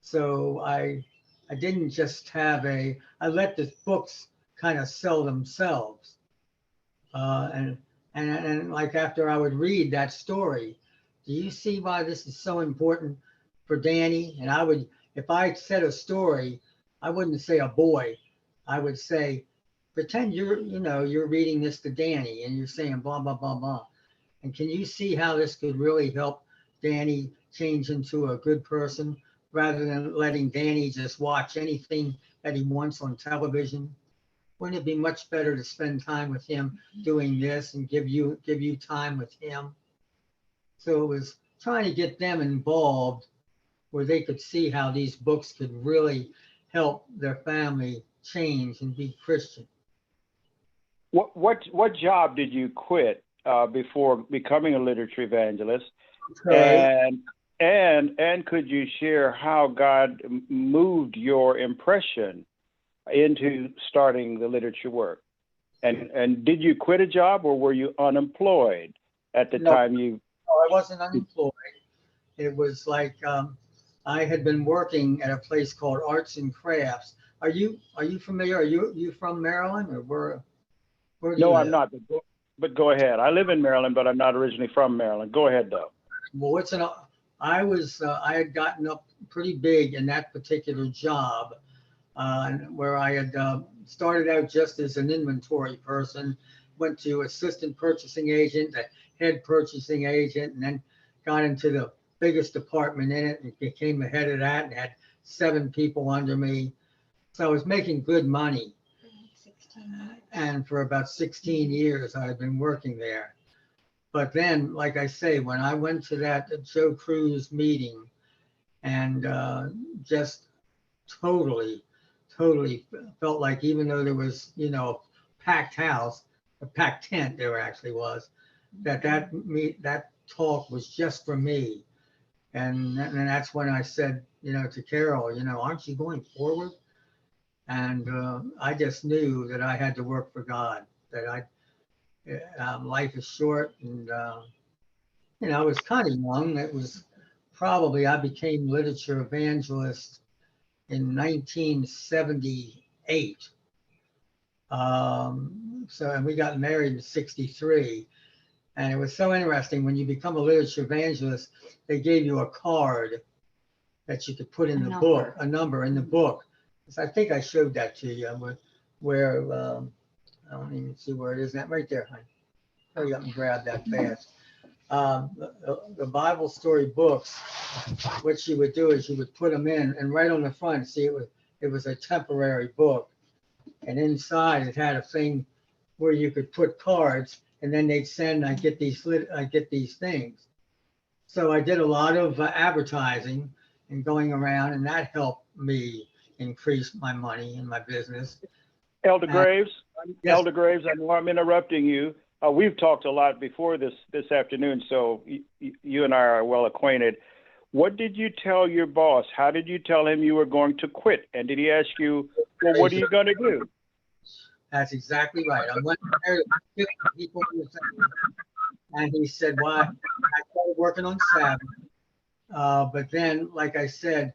So I didn't just I let the books kind of sell themselves. And like after I would read that story, do you see why this is so important for Danny? And if I said a story, I wouldn't say a boy. I would say, pretend you're reading this to Danny and you're saying blah, blah, blah, blah. And can you see how this could really help Danny change into a good person rather than letting Danny just watch anything that he wants on television? Wouldn't it be much better to spend time with him doing this and give you time with him? So it was trying to get them involved where they could see how these books could really help their family change and be Christian. What job did you quit before becoming a literature evangelist? Okay. And could you share how God moved your impression into starting the literature work? And did you quit a job, or were you unemployed at the time you? No, I wasn't unemployed. It was like I had been working at a place called Arts and Crafts. Are you familiar? Are you from Maryland, or where do you No, live? I'm not. But go ahead. I live in Maryland, but I'm not originally from Maryland. Go ahead, though. Well, I had gotten up pretty big in that particular job, where I had started out just as an inventory person, went to assistant purchasing agent, a head purchasing agent, and then got into the biggest department in it and became the head of that and had 7 people under me. So I was making good money. And for about 16 years, I had been working there. But then, like I say, when I went to that Joe Cruz meeting and just totally felt like, even though there was, a packed house, a packed tent there actually was, that talk was just for me. And that's when I said, to Carol, aren't you going forward? And I just knew that I had to work for God, that life is short. And, I was kind of young. It was probably, I became literature evangelist in 1978. And we got married in 63. And it was so interesting. When you become a literature evangelist, they gave you a card that you could put in the book, a number in the book. So I think I showed that to you, where I don't even see where it is. That right there, honey. Hurry up and grab that fast. The Bible story books, what you would do is you would put them in, and right on the front, see, it was a temporary book, and inside it had a thing where you could put cards, and then they'd send. I get these things. So I did a lot of advertising and going around, and that helped me increase my money in my business. Elder Graves, yes. Elder Graves, I know I'm interrupting you. We've talked a lot before this afternoon, so you and I are well acquainted. What did you tell your boss? How did you tell him you were going to quit? And did he ask you, well, what are you going to do? That's exactly right. I went there, 50 people in the family, and he said, well, I started working on Sabbath. But then, like I said,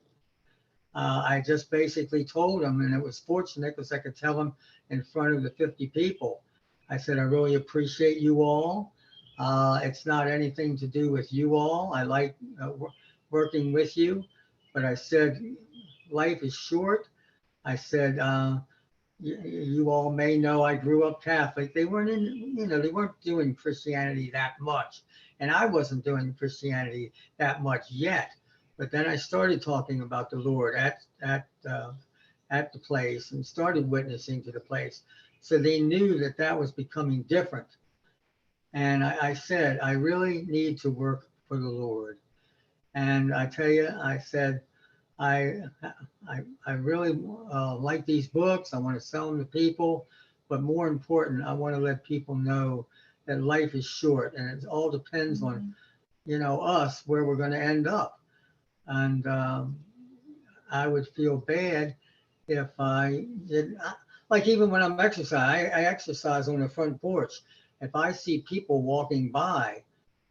I just basically told him, and it was fortunate because I could tell him in front of the 50 people. I said, I really appreciate you all. It's not anything to do with you all. I like working with you. But I said, life is short. I said, you all may know I grew up Catholic. They weren't they weren't doing Christianity that much. And I wasn't doing Christianity that much yet. But then I started talking about the Lord at the place and started witnessing to the place. So they knew that was becoming different. And I said, I really need to work for the Lord. And I tell you, I said, I really like these books. I want to sell them to people. But more important, I want to let people know that life is short, and it all depends on, us, where we're going to end up. And I would feel bad if I did. Like, even when I'm exercising, I exercise on the front porch. If I see people walking by,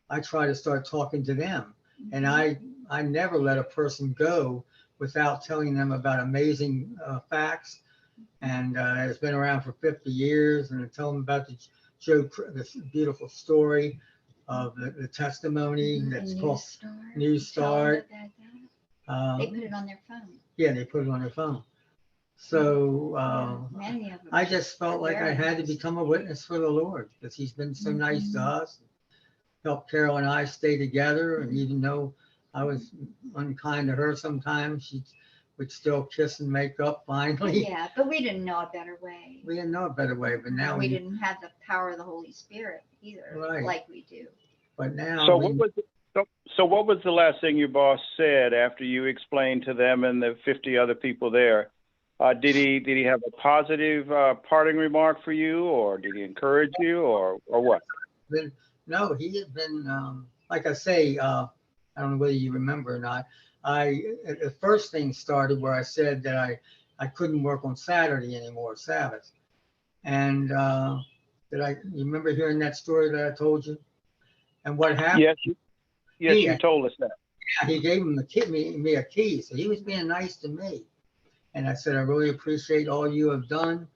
I try to start talking to them. And I never let a person go without telling them about amazing facts. And it's been around for 50 years. And I tell them about this beautiful story of the testimony that's called New Start. They put it on their phone. Yeah, they put it on their phone. So I just felt like I had to become a witness for the Lord, because he's been so nice to us, helped Carol and I stay together. And even though I was unkind to her sometimes, she would still kiss and make up finally. Yeah, but we didn't know a better way. We didn't know a better way, but now we didn't have the power of the Holy Spirit either, right, like we do. But now. So what was the last thing your boss said after you explained to them and the 50 other people there Did he have a positive parting remark for you, or did he encourage you, or what? No, he had been, like I say, I don't know whether you remember or not. The first thing started where I said that I couldn't work on Saturday anymore, Sabbath. And you remember hearing that story that I told you? And what happened? Yes, you told us that. Yeah, he gave me a key, so he was being nice to me. And I said, I really appreciate all you have done,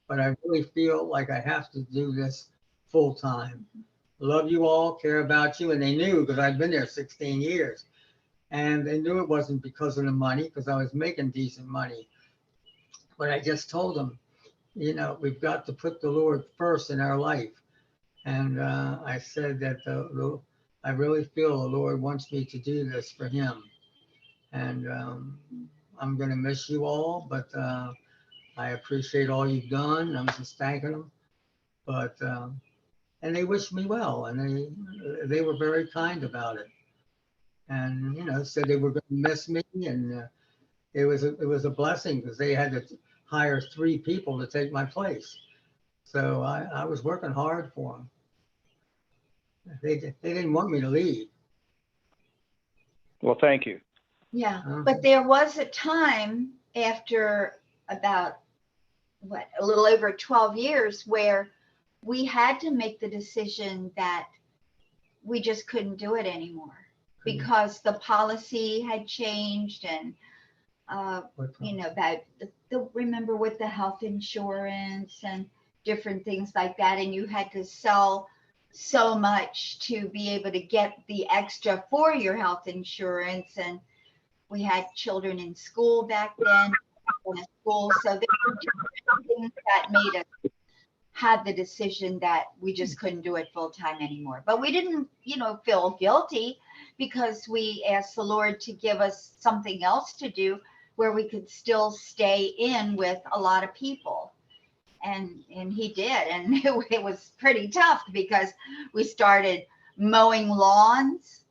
but I really feel like I have to do this full time. Love you all, care about you. And they knew, because I'd been there 16 years. And they knew it wasn't because of the money, because I was making decent money. But I just told them, we've got to put the Lord first in our life. And I said that I really feel the Lord wants me to do this for him. And I'm going to miss you all, but I appreciate all you've done. I'm just thanking them. But, and they wished me well, and they were very kind about it. And, said they were going to miss me. And it was a blessing, because they had to hire 3 people to take my place. So I was working hard for them. They didn't want me to leave. Well, thank you. Yeah, but there was a time after about a little over 12 years where we had to make the decision that we just couldn't do it anymore because the policy had changed, and about remember with the health insurance and different things like that, and you had to sell so much to be able to get the extra for your health insurance. And we had children in school back then, in a school, so there were different things that made us have the decision that we just couldn't do it full time anymore. But we didn't, feel guilty, because we asked the Lord to give us something else to do where we could still stay in with a lot of people. And he did. And it was pretty tough, because we started mowing lawns,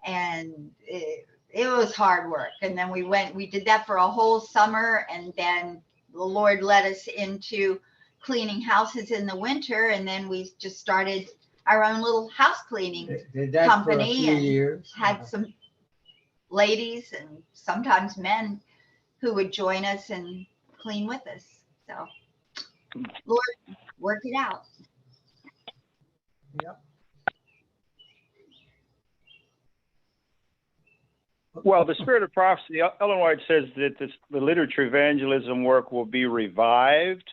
and it was hard work. And then we did that for a whole summer. And then the Lord led us into cleaning houses in the winter. And then we just started our own little house cleaning company, for a few years. Had some ladies and sometimes men who would join us and clean with us. So Lord, work it out. Yep. Well, the Spirit of Prophecy, Ellen White says that the literature evangelism work will be revived.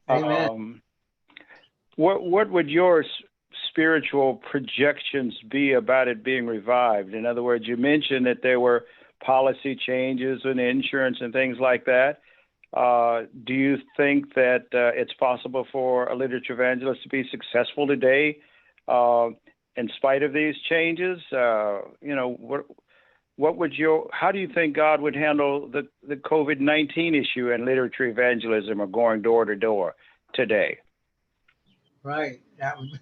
Amen. What would your spiritual projections be about it being revived? In other words, you mentioned that there were policy changes and insurance and things like that. Do you think that it's possible for a literature evangelist to be successful today in spite of these changes? How do you think God would handle the COVID-19 issue in literature evangelism, or going door to door today? Right. That would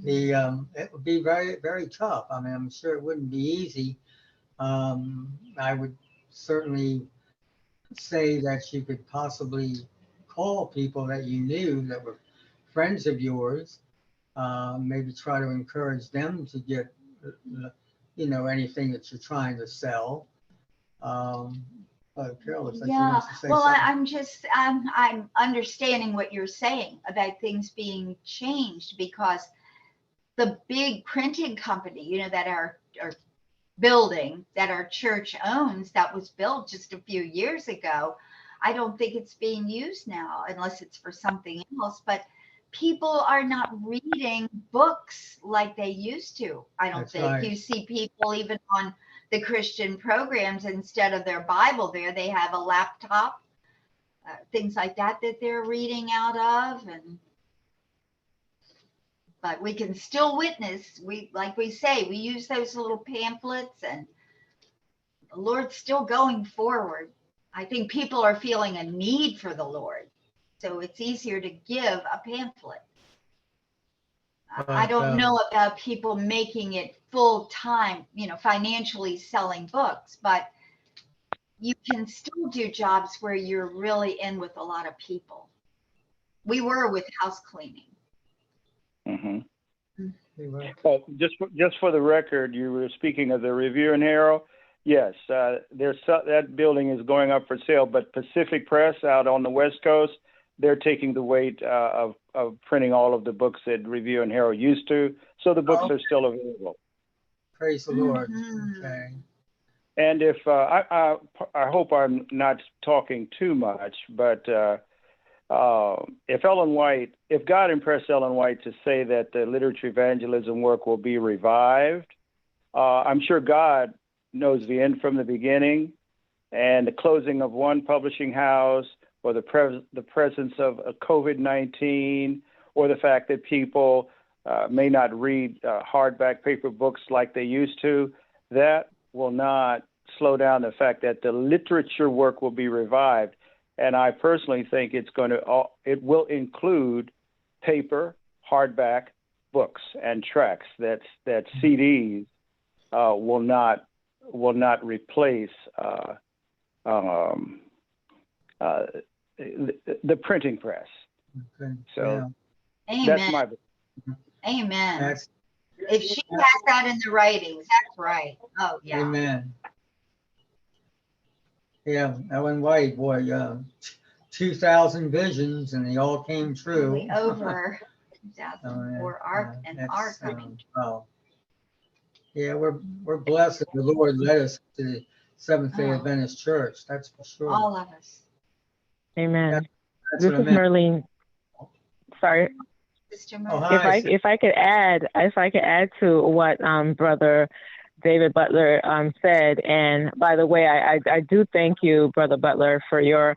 it would be very, very tough. I mean, I'm sure it wouldn't be easy. I would certainly say that you could possibly call people that you knew that were friends of yours, maybe try to encourage them to get anything that you're trying to sell. Carol, looks like she wants to say something. I'm understanding what you're saying about things being changed, because the big printing company, that our building that our church owns, that was built just a few years ago, I don't think it's being used now, unless it's for something else. But people are not reading books like they used to. I don't think. Right. You see people even on the Christian programs, instead of their Bible there, they have a laptop, things like that they're reading out of. But we can still witness. Like we say, we use those little pamphlets, and the Lord's still going forward. I think people are feeling a need for the Lord, so it's easier to give a pamphlet. I don't know about people making it full time, financially selling books, but you can still do jobs where you're really in with a lot of people. We were with house cleaning. Mm-hmm. Oh, just for the record, you were speaking of the Review and Herald. Yes, that building is going up for sale, but Pacific Press out on the West Coast, they're taking the weight of printing all of the books that Review and Herald used to. So the books are still available. Praise the Lord. Mm-hmm. Okay. And if I hope I'm not talking too much, but if God impressed Ellen White to say that the literature evangelism work will be revived, I'm sure God knows the end from the beginning, and the closing of one publishing house, or the presence of COVID-19, or the fact that people may not read hardback paper books like they used to, that will not slow down the fact that the literature work will be revived. And I personally think it will include paper, hardback books and tracts. That CDs will not replace the printing press. Okay. So Amen. that's my. Amen. If she has that in the writings, that's right. Oh yeah. Amen. Yeah, Ellen White, boy, 2,000 visions, and they all came true. Over 2,000 for our coming. Wow. Yeah, we're blessed that the Lord led us to the Seventh-day Adventist Church. That's for sure. All of us. Amen. That's This is Merlene. Sorry. Sister Merlene. If I could add to what Brother David Butler said, and by the way, I do thank you, Brother Butler, for your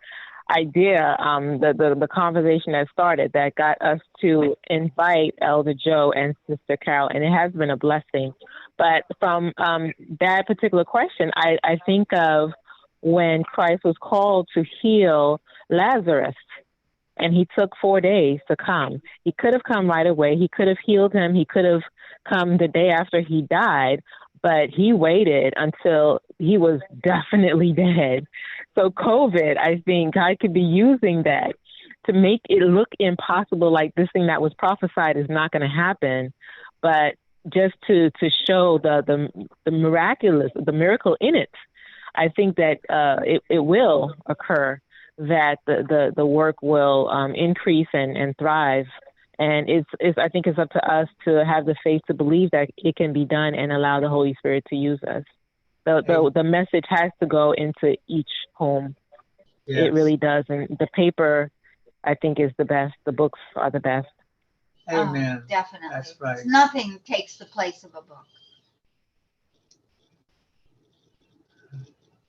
idea, the conversation that started that got us to invite Elder Joe and Sister Carol, and it has been a blessing. But from that particular question, I think of when Christ was called to heal Lazarus, and he took 4 days to come. He could have come right away. He could have healed him. He could have come the day after he died, but he waited until he was definitely dead. So COVID, I think God could be using that to make it look impossible, like this thing that was prophesied is not going to happen, but just to show the miraculous, the miracle in it. I think that it will occur, that the work will increase and thrive. And I think it's up to us to have the faith to believe that it can be done and allow the Holy Spirit to use us. The message has to go into each home. Yes. It really does. And the paper, I think, is the best. The books are the best. Amen. Definitely. That's right. Nothing takes the place of a book.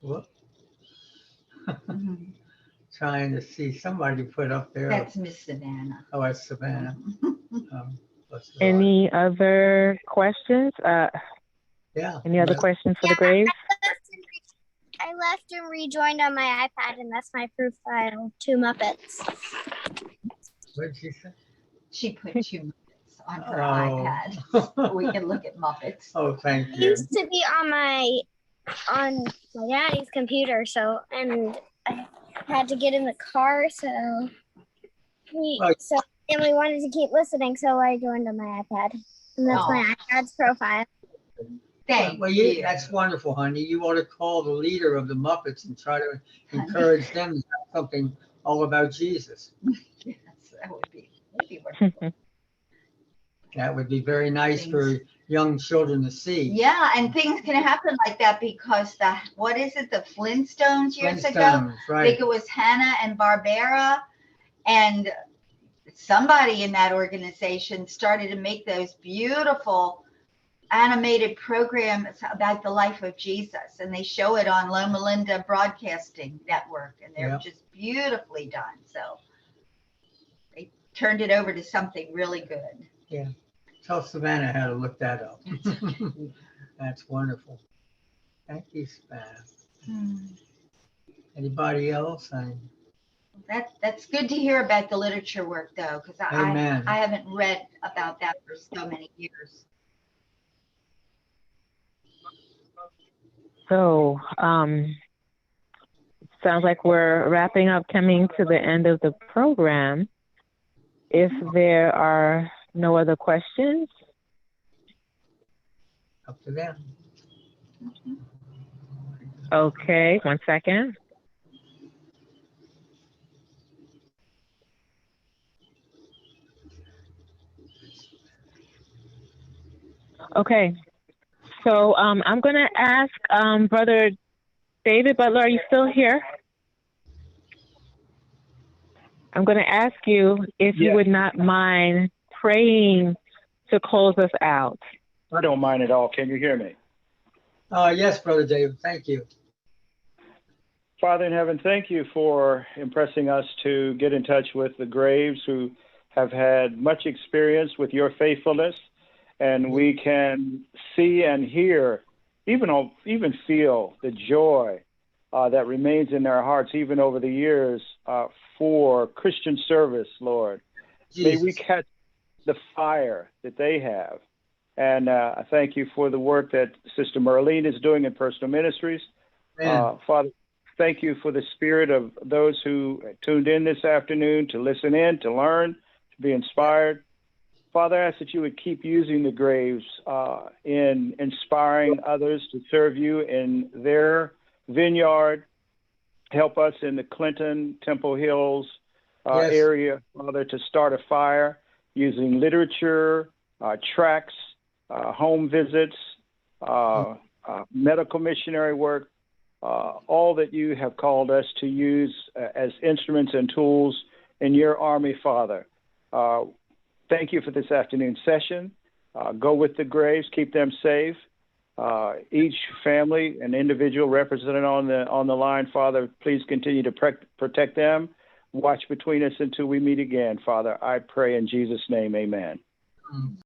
Whoop. Trying to see somebody put up there. That's Miss Savannah. Oh, it's Savannah. Any other questions? Yeah. Any other questions for the Graves? I left and rejoined on my iPad, and that's my profile. 2 Muppets. What did she say? She put 2 Muppets on her iPad. So we can look at Muppets. Oh, thank you. It used to be on my daddy's computer, and I had to get in the car, so Emily wanted to keep listening, so I joined on my iPad, and that's my iPad's profile. Thank you. That's wonderful, honey. You ought to call the leader of the Muppets and try to encourage them to have something all about Jesus. Yes, that would be wonderful. That would be very nice for young children to see. Yeah, and things can happen like that because the Flintstones years ago? Right. I think it was Hanna and Barbera, and somebody in that organization started to make those beautiful animated programs about the life of Jesus, and they show it on Loma Linda Broadcasting Network, and they're just beautifully done. So they turned it over to something really good. Yeah. Tell Savannah how to look that up. That's wonderful. Thank you, Savannah. Anybody else? That's good to hear about the literature work, though, because I haven't read about that for so many years. So sounds like we're wrapping up, coming to the end of the program. If there are no other questions. Up to them. Okay, 1 second. Okay, so I'm going to ask Brother David Butler, are you still here? I'm going to ask you if you would not mind praying to close us out. I don't mind at all. Can you hear me? Yes, Brother David. Thank you. Father in heaven, thank you for impressing us to get in touch with the Graves, who have had much experience with your faithfulness, and we can see and hear, even feel the joy that remains in their hearts, even over the years, for Christian service, Lord. Jesus. May we catch the fire that they have. And I thank you for the work that Sister Merlene is doing in personal ministries. Father, thank you for the spirit of those who tuned in this afternoon to listen in, to learn, to be inspired. Father, I ask that you would keep using the Graves in inspiring others to serve you in their vineyard. Help us in the Clinton, Temple Hills area, Father, to start a fire using literature, tracts, home visits, medical missionary work, all that you have called us to use as instruments and tools in your army, Father. Thank you for this afternoon session. Go with the Graves, keep them safe. Each family and individual represented on the line, Father, please continue to protect them. Watch between us until we meet again, Father. I pray in Jesus' name, amen.